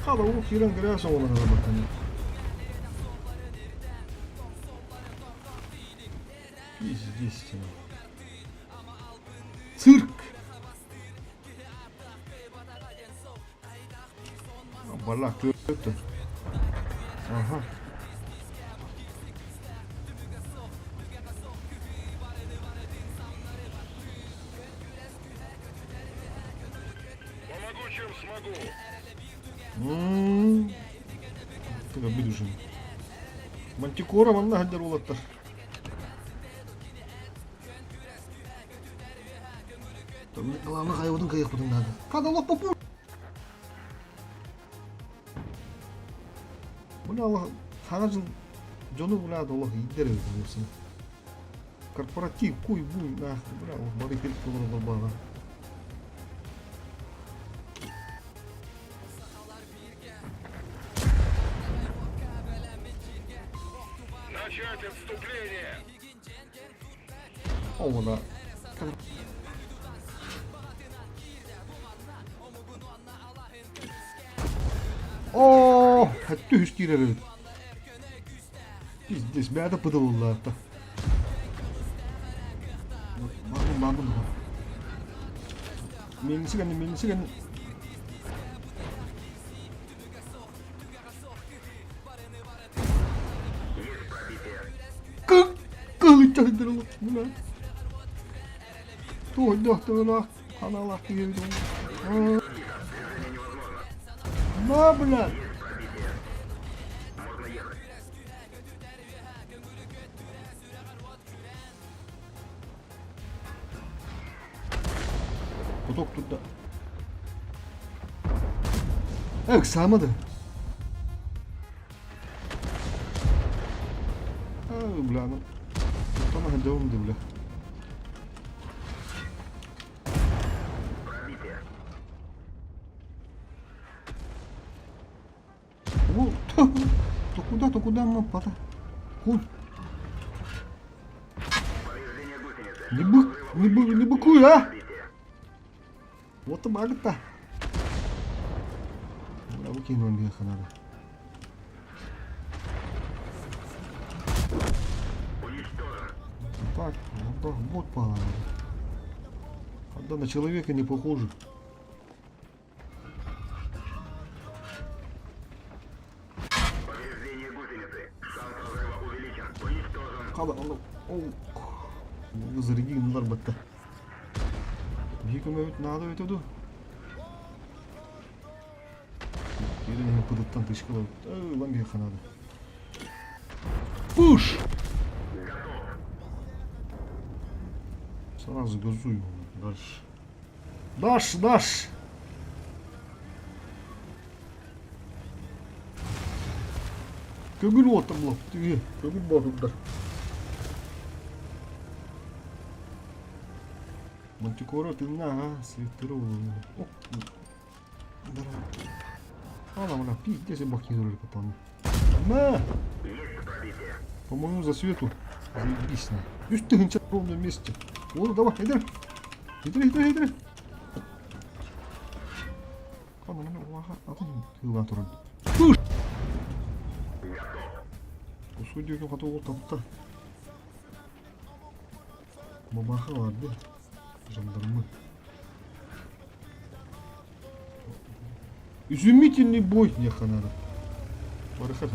Кала у кирен гряз оны работает. Пиздец. Цирк. Бала kötü. Aha. Помогу, чем смогу. Тыга бидушин. Мантикора манна хаддар улаттар. Главное кайбудун кайык будун надо. Кадалап попу. Bunu hangi jonu bula da Allah idare ediyorsun. Korporatif kuy bu nah bravo bari bir kullanı baba. Начать отступление. Oğla. Oh, hatta hüskirelim. Pizdes, ben de pıdı buldu hatta. Bangun. Milisi ganı. Kılıç çaldırılır. Bu lan. Tuh, kanal aklı gibi doğru. Ne bu lan? Kutok tuttu. Evet sağmadı. Bla. Tamam devam edelim bla. То куда мы пора? Куль. Не быкуй, а? Вот и магата. Я выкину он беха надо. Так, вот пора. Когда на человека не похоже. Кала, заряди нолар бытта. Биком өт надо өтөдү. Келин пыдыттан тышкылап. Лам бияка надо. Пуш! Сразу газую. Дальше. Kögül oturdu. Kögül bakımda. Мантикора ты на свитеру. Она пиздец и бахидули потом. На! По-моему, за свету. Заебись на. Ты гончат в ровном месте. Вот, давай, иди. Судья хотел тапта. Бабаха vardı. Жандармы. Изумительный бой, неха надо. Барахата.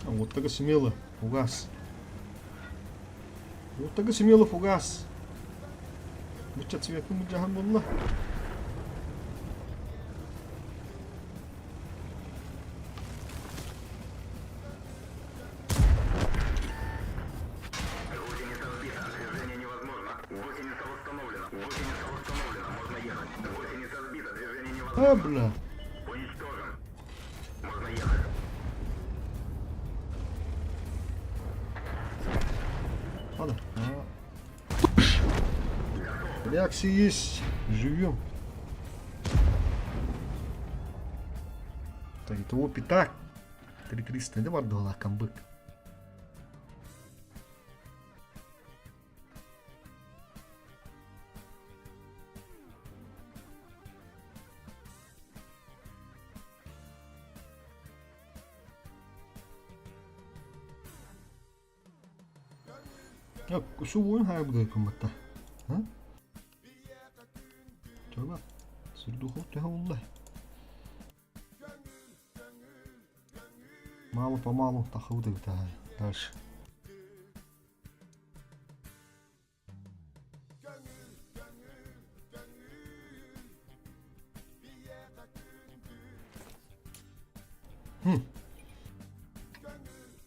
А вот так смело, фугас. Бычат светный муджахан болла. Гусеница сбита, движение невозможно. Гусеница восстановлена. Гусеница восстановлена, можно ехать. Гусеница сбита, движение невозможно. А, бля. Уничтожен. Можно ехать. Ладно. Реакции есть. Живем. Так, это о пятак. 300 не var dolar kambık. Ya şu oyun hayal bu yapamadı. Ha? Coba. Sırdı hop ya vallahi. Мало-помалу доходы дальше.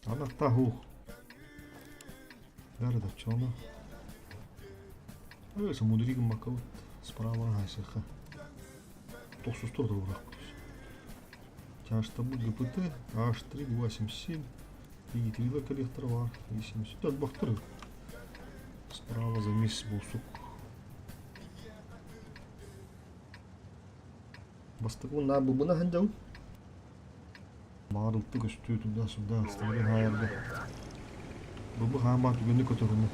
Анахтаху. Nerede çonu? Öyleyse müdürüm bakalım. Справа гасиха. Толстую сторону враг. Тяжко будет ГПТ H387 и твила коллектор var 80. Так бахтыры. Справа за мисс Бусук. Бастыгын на бубына ханжау. Барылты көстү туда-сюда стеген хайырды. Бубы хама түгенді көтөрүнү.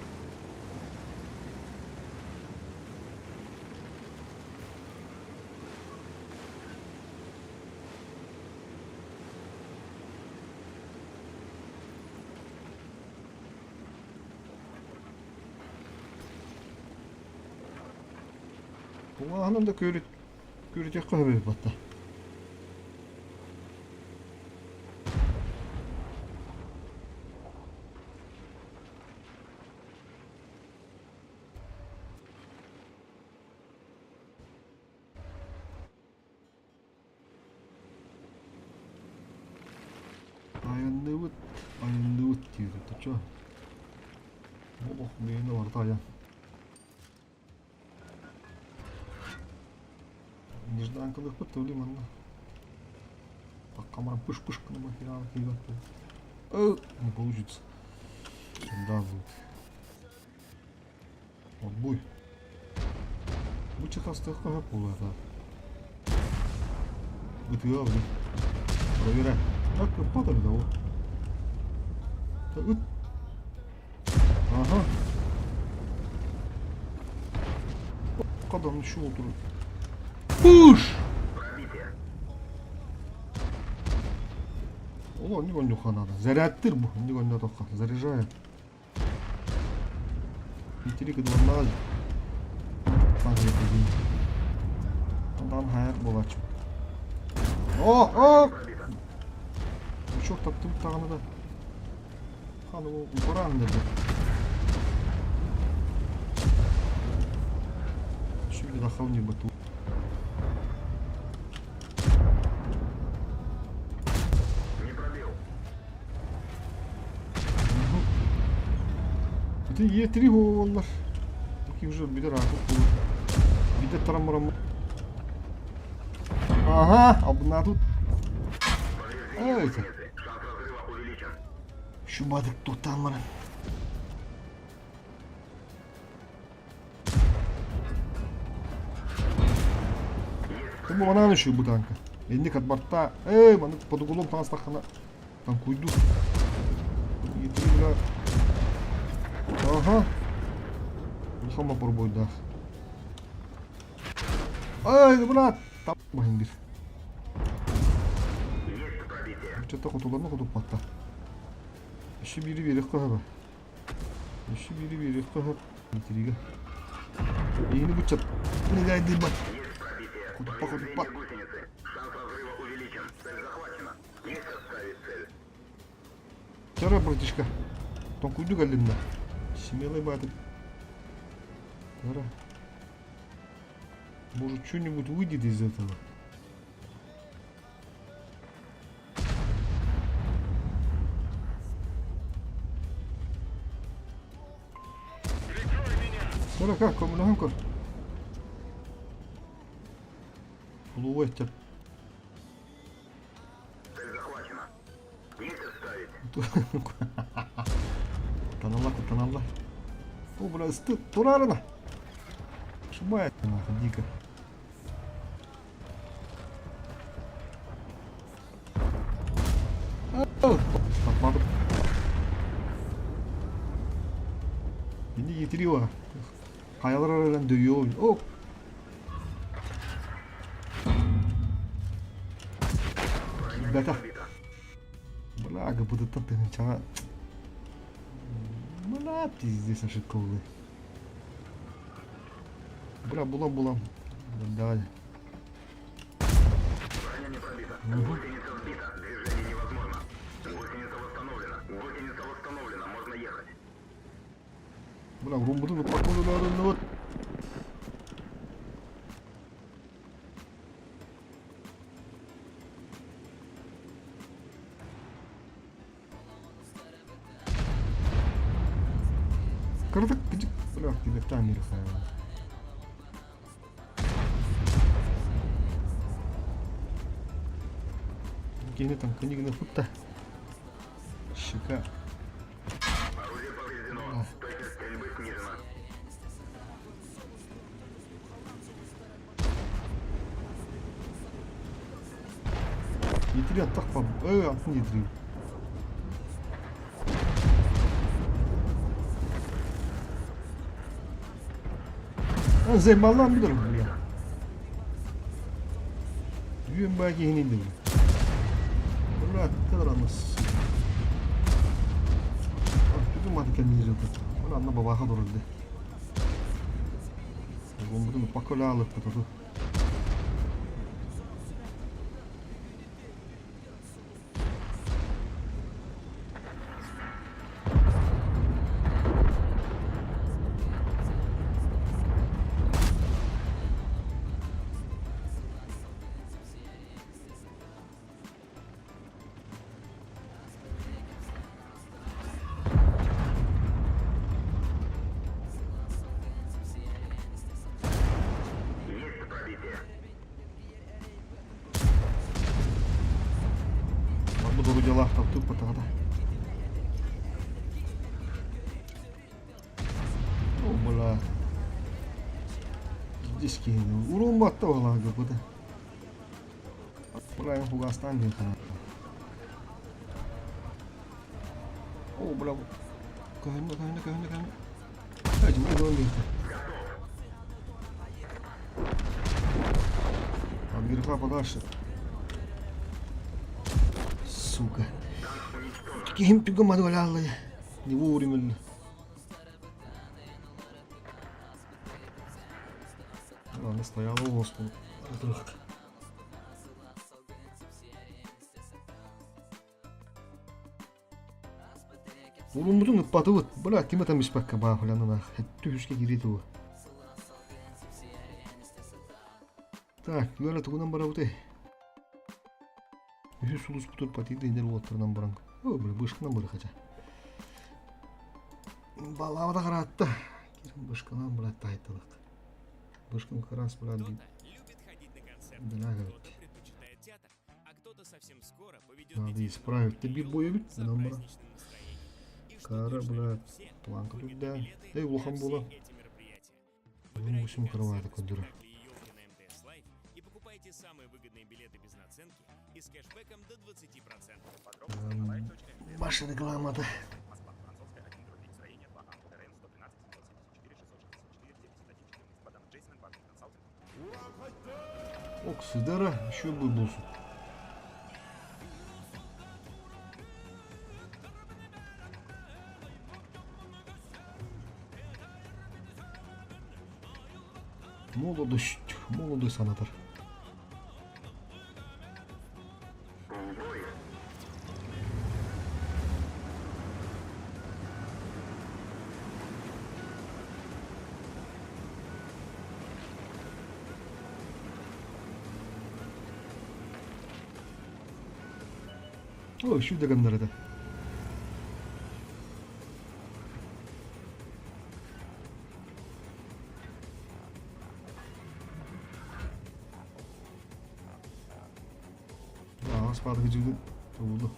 Kulağının da köylücek kahve battı. Ayanlıvıt diyordu. Çok. Oh, beğeni vardı ayan. Нежданкалых потоли манна. Пока мара пыш-пышка на махера кидать. Не получится. Да, будет. Отбой. Лучше хастых кага пола это. Бытыга, блин. Проверяй. Так, падали, да, вот. Ага. Когда он еще утрует. Пуш! О, не гонюха надо. Зарядтыр bu. Не гоню тока. Заряжаю. Питерик два надо. Так же будет. Там хайр булач. О! Çok taktım tağını da. Hanımı uğran dedi. Şimdi daha ne batu. Ти є 3 голла. Такий вже біде раку. Біде трамрам. Ага, обна тут. Ой. Şu badık tutan bana. Ты бы банан еще бутанка. Эндик от борта. Банан под углом там стахана. Там куйду. И 3, бля. Ага. Сама попробуй, да. Ай, брат. Там бахиндир. Что-то хотуларны хотуп батта. Еще бiri verip kahve. Еще biri verip kahve. Bitirige. Yeni bıçak. Ne geldi bak. Kutupa kutupa. Вчера, братишка. Там куйду галинна. Смелый батик. Тара. Может, что-нибудь выйдет из этого. Смотри, как, коммунанка. Луэтер. Цель захвачена. Есть отставить. Танала. О, бля, стыд, турарана. Шибает нахуй, дико. Atmadım. Beni getiriyor ha. Kayalar aradan dövüyor oyun. Oh. Beta. Блага, будут там начала. Бля, пиздец, ошибковый. Бля, булам. Давай. Броня не пробита. Гусеница сбита. Движение невозможно. Гусеница восстановлена. Можно ехать. Бля, румбуду похоже на вот. Круто, бля, тебе таймер хай. Gene там книга фута. Шика. Орудие повреждено. Точность стрельбы снижена. Getiriyor tak bab. Altını getiriyor. Ben zemallan bilirim bunu ya. Düğün belki yenildi bunu. Rahat kadar anlasın. Bütün madde kendiniz yok. Bunu anla babaya doğru dedi. Bu bunu pakola alıp tuttu. Есть пробитие. Bu doğru cevap taptık patada. Oh bola. Diski ini urung batta olah gitu dah. Bola yang Afghanistan dia kan. Oh bola. Kahana. Haji mana dong dia? Ambil apa gas? Сука. Каким пигом отваляла я. Не вовремя. Ладно, стояла у Господа. Oğlum bunu patı bırak kime tam ispakka bağ falan ona. Tühüske girdi o. Так, böyle tuğundan bara ute. Ühü sulus putur patiydi indir oturdan baran. O böyle bışkından bara kaça. Balava da karattı. Kirim bışkından bara taytılık. Бышкин как раз брат. Кто-то любит ходить на концерты, Да, кто-то предпочитает театр, а кто-то совсем скоро поведет Надо детей исправить. Ты на бит боевик, за нам, брат. праздничным настроением. И что Кара, точно брат, все планка купят тут, да. билеты Да и на лохом все было. эти мероприятия. Ну, Выбирайте 8 крова концерты такой дура. спектакли и елки на МТС Лайф и покупайте самые выгодные билеты без наценки и с кэшбэком до 20%. Ваша реклама-то. Ок, Сидора, еще бы бусу. Молодость санатор. Ой, şu deganlar da. Спад гыжыды болду.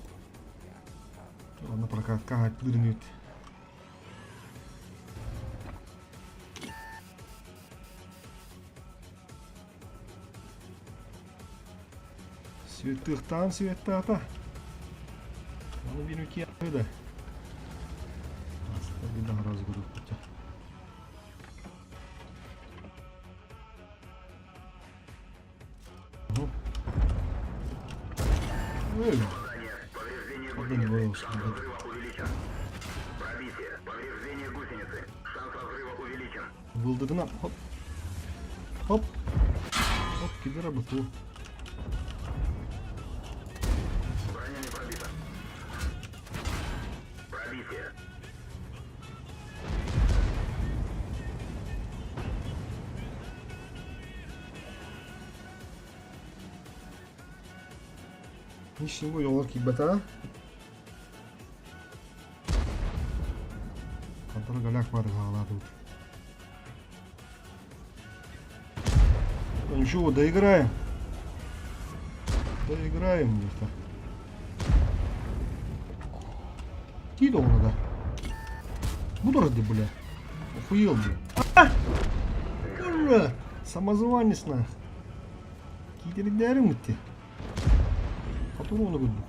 Аны прокатка айтылырмыйт. Светтыктан светтата. Аны бинуки да. Аста bir daha razı görüp bitti. Öyle. Повреждение гусеницы. Шанс разрыва увеличен. Пробитие. Повреждение гусеницы. Шанс разрыва увеличен. Вылдырına hop. Hop. Hop gibi работу. Броня не пробита. Пробитие. Ничего, yollar kibata. Kadar galak var hala тут. Ну ничего, доиграем. Доиграем где-то. Тидо он надо. Буду ради, бля. Охуел, бля. Ура! Самозванец на. Китеридерим идти. Который onu gördüm.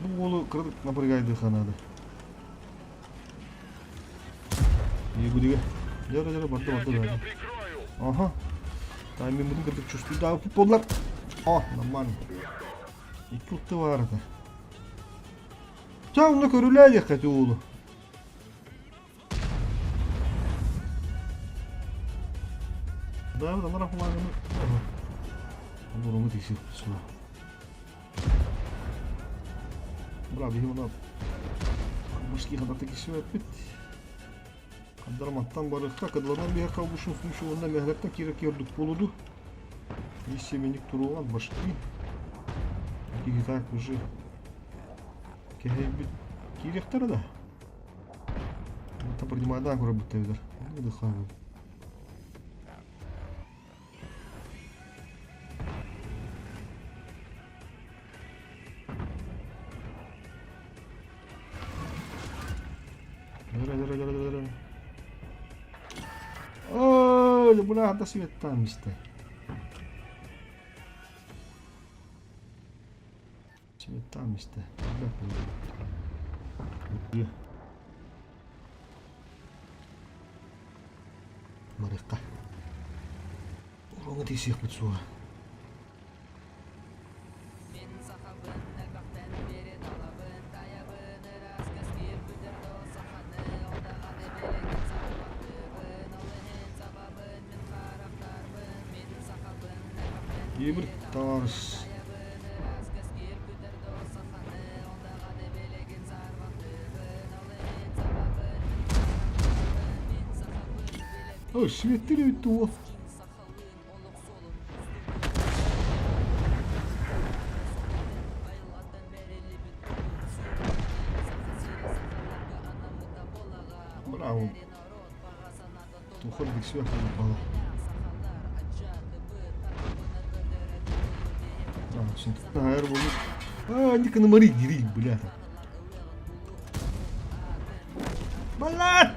Bu oğlu kırdık напрягайды ханады. Егудиге. Жара барды да. Ага. Таймингін кырдык чувствую. Да, футболдар. О, нормально. İki uttu vardı. Sen onu körüler hadi oğlu. Да, да, нормально. Bunu dişi su. Bravo, bir ona. Başka kadar tek işi yapıp. Kadırmattan barıkta kadırlardan bir kavuşun şu onda mehlekten kirek yorduk buludu. İşte minik turulan başka. İki tak уже. Кехебит киректер да. Это принимает агро бутылер. Не дыхаю. Дыра. Ой, бля, до света там месте. Там işte. Mereka. Orang disih betul. İyi bir tarz. Ой, светили то. Браво. Уходит к сверху упало. Они-ка на море гириль, бля. Блядь!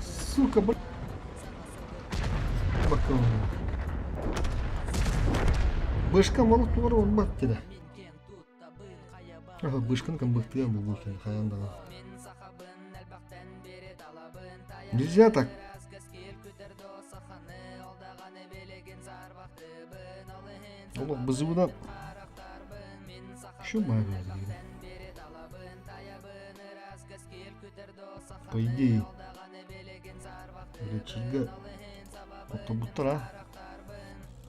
Сука, блядь. Bakalım. Бышка молот var он бат dedi. Aha bышкын кім бықты bu bulsun hayandağın. Нельзя так. Oğlum bizi buradan şu mu abi? По идее. Рычага. Вот бутра.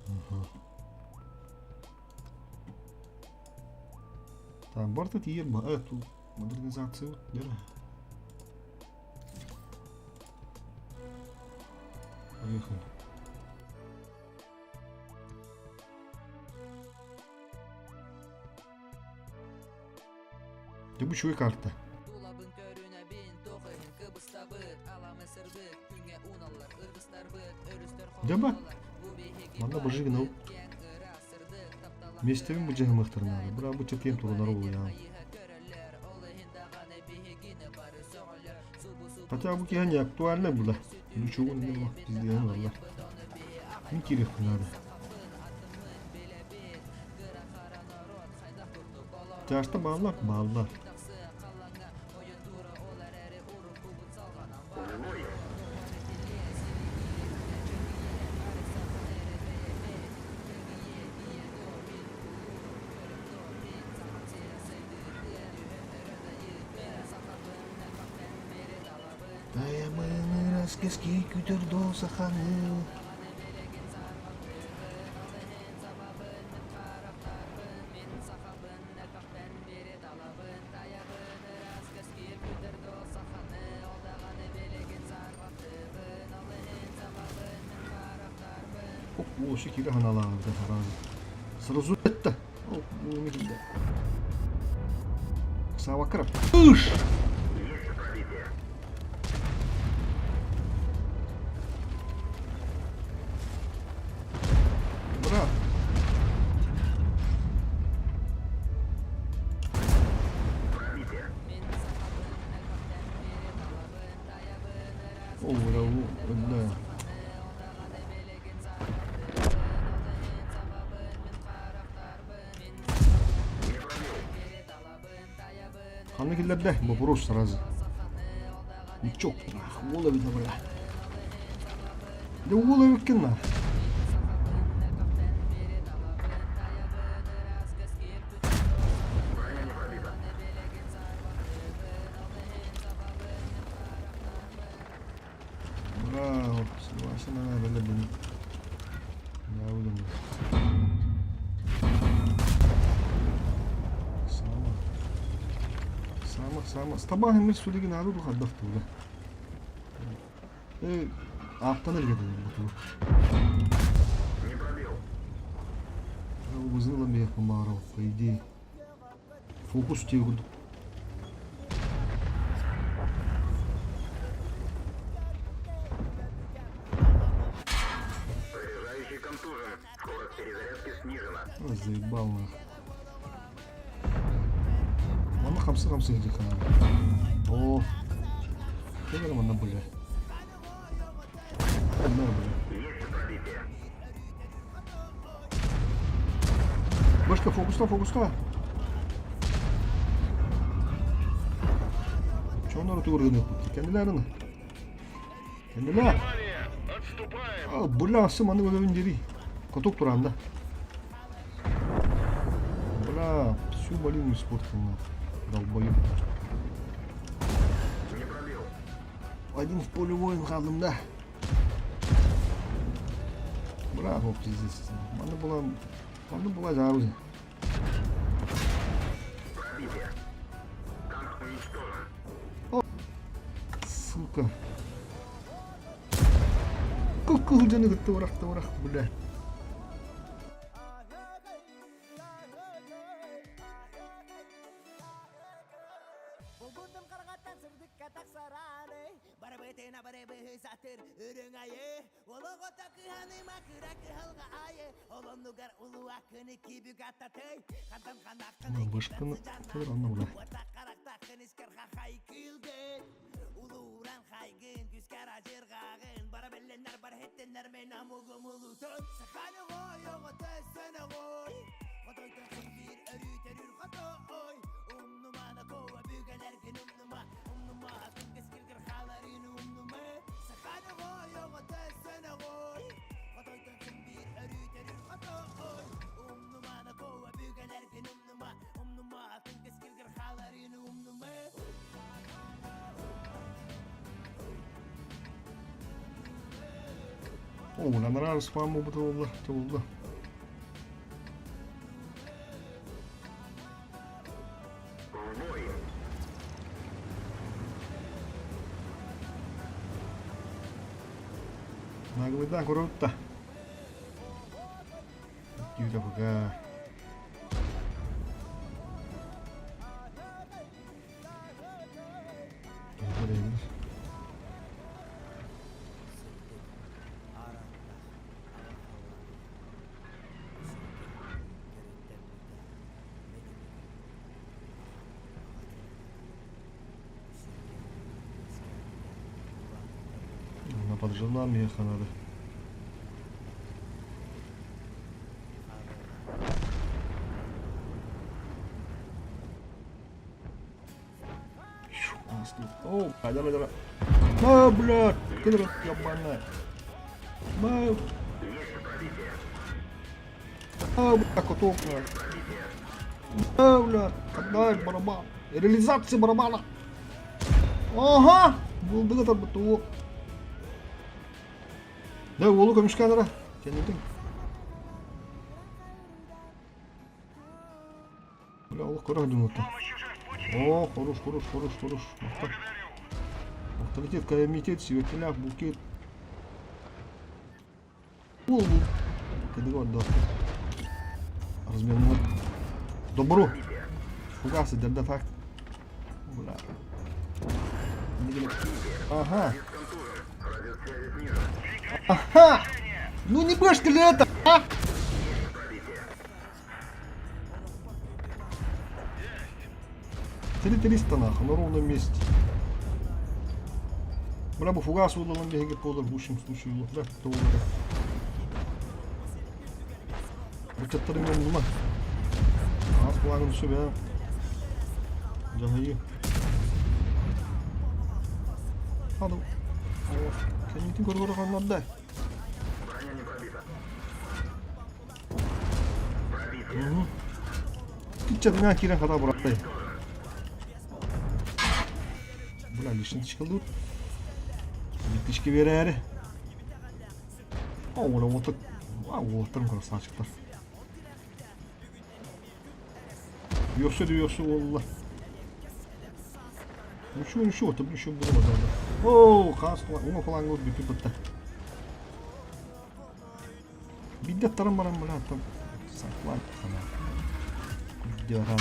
Ага. Там бар тут ем, тут модернизация вот, да? Поехали. Ключевая карта. Деба? Мана божигнул. Местевим бujah махтарнады. Бра бу чекем тура дорогу я. Хотя бу не актуально было. Ничего не было. Пиздец было. Интересно надо. Часто баллар. Dayamanı rast keski kütürdü olsa kanı. О, şekilde hanalarda herhalde. Сразу это. О, не видно. Сава краб. Уш! Брат. О, да. Ханыкиллерде вопрос сразу. Ничок, голове добра. Да голове кина. Браво, согласен, надо было. Я удумал. Sama. Sabah hemen sürekli nerede bu kadar tuğla. Alttan el getirdim bu tuğla. Bu hızlı bir yapım по идее. Фокус тегуд. Заряжающий контужен. Скорость перезарядки снижена. Заебал нахуй. Мама хамсы иди канал. О, что она были? Есть пробитие. Башка, фокуста. Че он орут уровень? Kendilerini. Kendiler. Bula asım anı böyle deri. Katok duranda. Бля, всю малину испортил нахуй. Долбоёб. Не пробил. Один в поле воин қалдым да. Бля, ол пиздец. Мана была жаруза. Пробитие. Танк уничтожен. Сука. Кукул жаны күтті орақ, бля. Башканы төр аны бля. О, lan spam bu oldu. Наглыйдан көрөт-та. Юда бага. На поджимам ехать надо. О, давай. А, блядь, куда ебаная. А, блядь, куток, блядь. А, блядь, отдай барабан. Реализация барабана. Ага, был бы это бутылок. Да, волу көмішкәнірі. Тенедің. Бля, олық көрақ дейін отты. О, хорош. Авторитет, комитет, светляк, букет. Бұл. Кәдігі отды. Размерный. Добро. Фугасы, дәрді факт. Бля. Ага. Ага! Ну не башка ли это, а? $300 нахуй, на ровном месте. Бля, бы фугас выдал на беге подал, в лучшем случае. Бля, кто выдал. Вот это ремень, нема. А, с плагом себя. Джагаи. Хаду. Кәнейтін көргөрі қанады. Броня не пробита. Күтчәдіңа керен қада бұраттай. Бля, лишін тішкілді өт. Беттішке бері әрі. Оңыра отыр. Олықтырым көрі сачықтар. Йоқсы олылар. Ничего, там еще было надо. О, хасла, он флангот бипи бутта. Бидда тарам-барам, бля, там саклан, хана. Дёрана.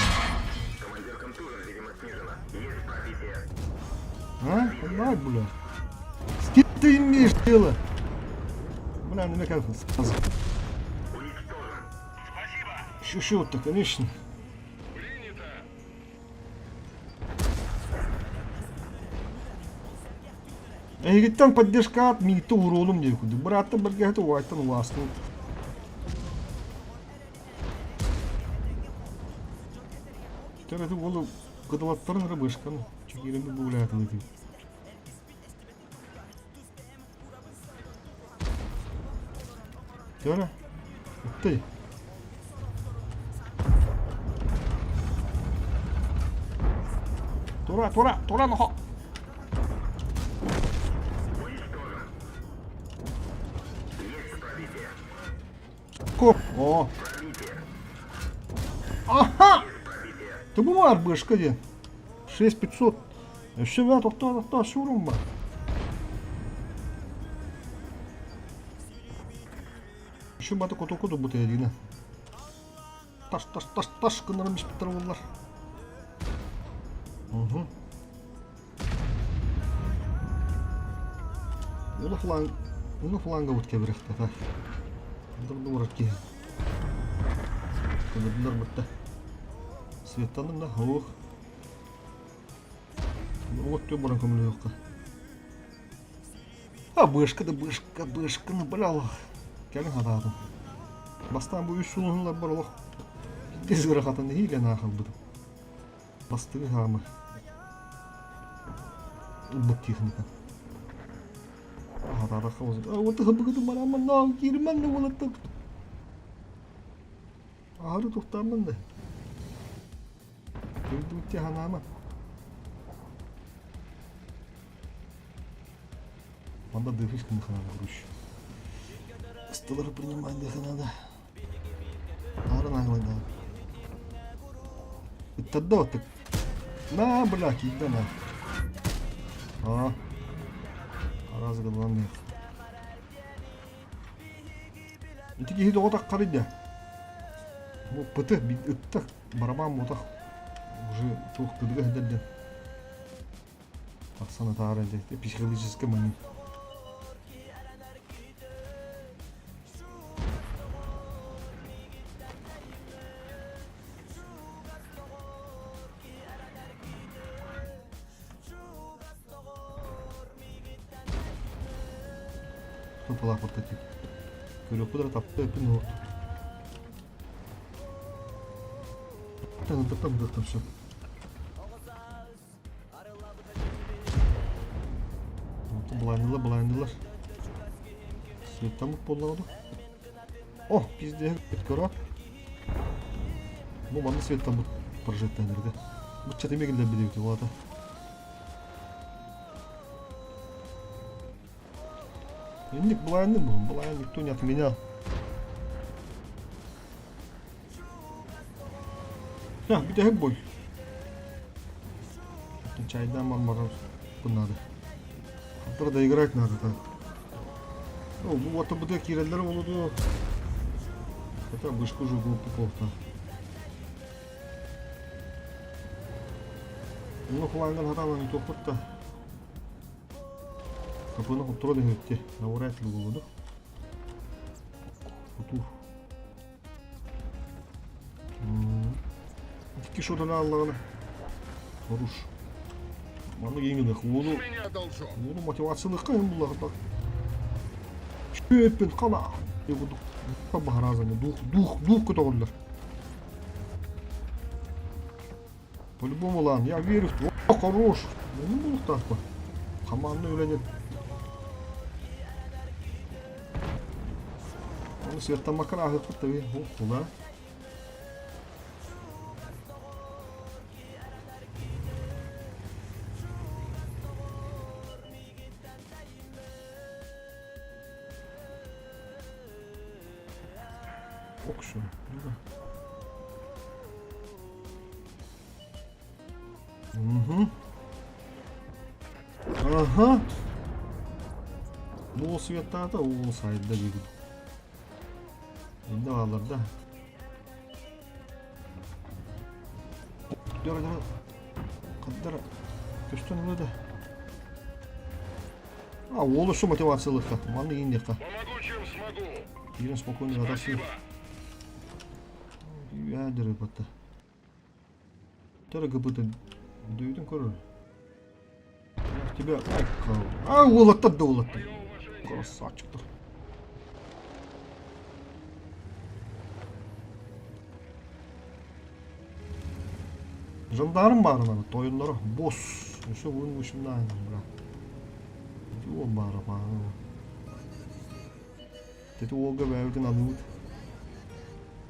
Командир контужен, видимо, снижена. Есть пробитие. А? Понимать, бля. С кем ты имеешь дело? Бля, ну как сразу. Уничтожен. Еще-то, конечно. Егеттен поддержка от миты уролым некуды. Братта бірге әті уайттан уасын. Тәрәді олы қыдалаттарын рыбышқан. Чекерімді бұл әтілі дейм. Тәрә? Үтті. Тура, нұха! О! Ага! Ты бываешь, бышка, где? 6500. Еще я то шурумба. Еще баты куту-куту бұты едіне. Таш кынырым ішпеттір олар. Оны фланга өтке біректі, та. Дұрды ұрат ке. Көмірділер бұтты. Светтаным да, оқ. Өтті бұрын көмілі өққа. А, бышқаны бір алық. Кәлін қатадым. Бастан бұл үш сұлығынлар бір олық. Кезгірі қатынды хейлен ақыл бұдым. Бастығы ғамы. Бұт техника. Қатады қауызым. Оты ғыбығыды марамын нау керімәнді болатты. Ағыры тұқтамын да. Көрді өтте ғанама. Манда дыхышканы қанады ұрыш. Столары принимать дыхы надо. Ағырын ағылайды. Иттадда отты. На, бля, кейді на. Аразы қылған дейх. Ити кихи доғатақ қарыйды. Бұл пыты, үттік, барабан ботақ. Уже тоқтыдығы хедерден. Тақсана тағар әнде, психологический момент. Топалақ бұртатек. Көрек бұдыра тапты, өпін орты. Там все. Блайндылар. Светтен бұт болдағыды. О, пизде көткөрі. Бұл банды светтен бұт прожеттендірді. Бұт чатемегілден бедеуті олады. Ендік блайндың бұл. Блайндық то не отменял. Да, bir de hep boy. Çaydan marmara bunlar. Hatta da играть надо так. Ну, вот об этой киреллер oldu. Это вышку уже группу полта. Ну, kullangan hatalarını toplayıp da kapını kontrol etti. Navratlı oldu. Otur. İki şurada Allah'ına. Oruç. Bana yengildik. Onu motivasyonlukka hem bullak bak. Şöpün kana. Yokuduk. Bahar ağzını. Дух kötü oldular. По-любому lan. Ya верю в то. Хорош. Ne bulduk так bak. Kamanını öğrenir. Onu sırttan bakar ahıklık tabi. Ola. Okşun. Aha. Bu света-то o sayıda bir. Şimdi ağlarda. Dora. Kadar. Köşten öyle. А, олушу мотивациялыққа. Маны ендеққа. Ерін спокойный адасы. Ядері бәтті. Тәрі көпіті дөйдің көрір. Тебя... А, олаттады да олаттады. Красавчықтыр. Жандарым барынан, тойынлары бос. Өші өң өшімді айным, бірақ. О, бара. Теті олға бәудің ануыд.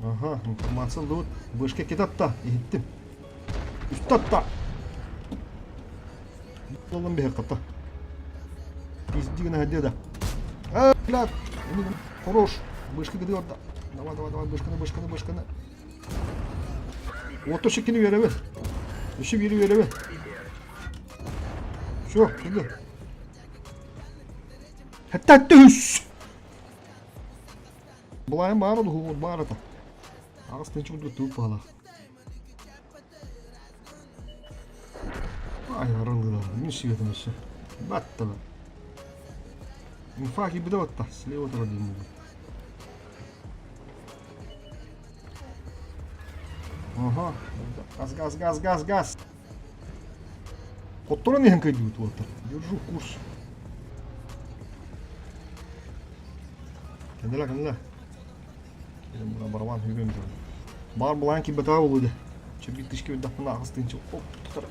Ага, информация луыд. Бөшке кетатта, ехіттім. Үстатта. Олым бе қата. Пиздігін әдеді. Блядь, хорош. Бөшке кеді орда. Давай, бөшкені. Отто шекені веребе. Үші бері веребе. Шо, кеді. Hatta düş. Bulayım bağırdı, huvud bağırdı. Ağız tençi budu tuğup bağla. Ay arındı da, ne şey yetemesi. Battı lan. İnfak gibi de battı, sileye oturdu diyeyim bugün. Ага, газ. Котора не хенкай дают вот. Держу курс. Кенделе. Бuna barman hügün diyor. Bar bulan ki betav oldu. Çünkü dış gibi dafına ağızdan çok tutar.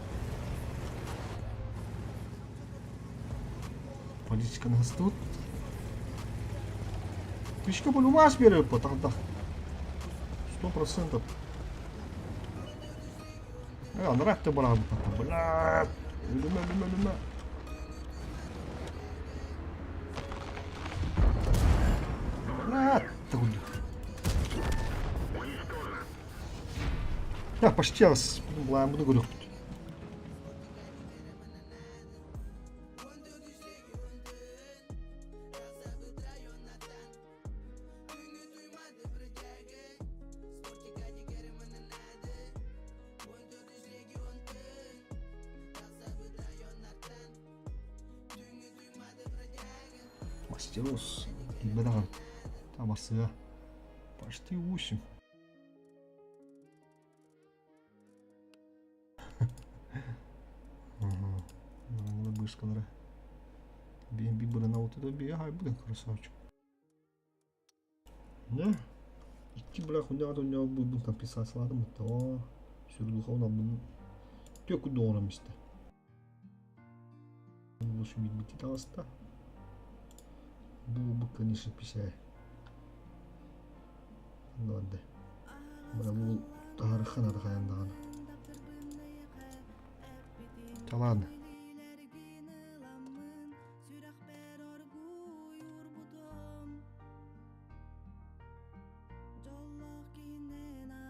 Политика настут. Пишка по-любому берет тогда. 100%. Нравится брат. Блядь. Люма. Да, почти раз. Буду говорю. Стелос. Бедаган. Там осыга. Почти 8. Ага. Нормально бышканра. BNB бұрын ауты да бе ай бұдан красавчик. Ne? İki bırak ne kadar ne bu tam pisasaladı mı ta sürdü ona bunu tök doğram işte. Bu şu bitti tasta. Bu kanışı pişe. Nerede? Bana bu tarihana da kayandağını. Çalan.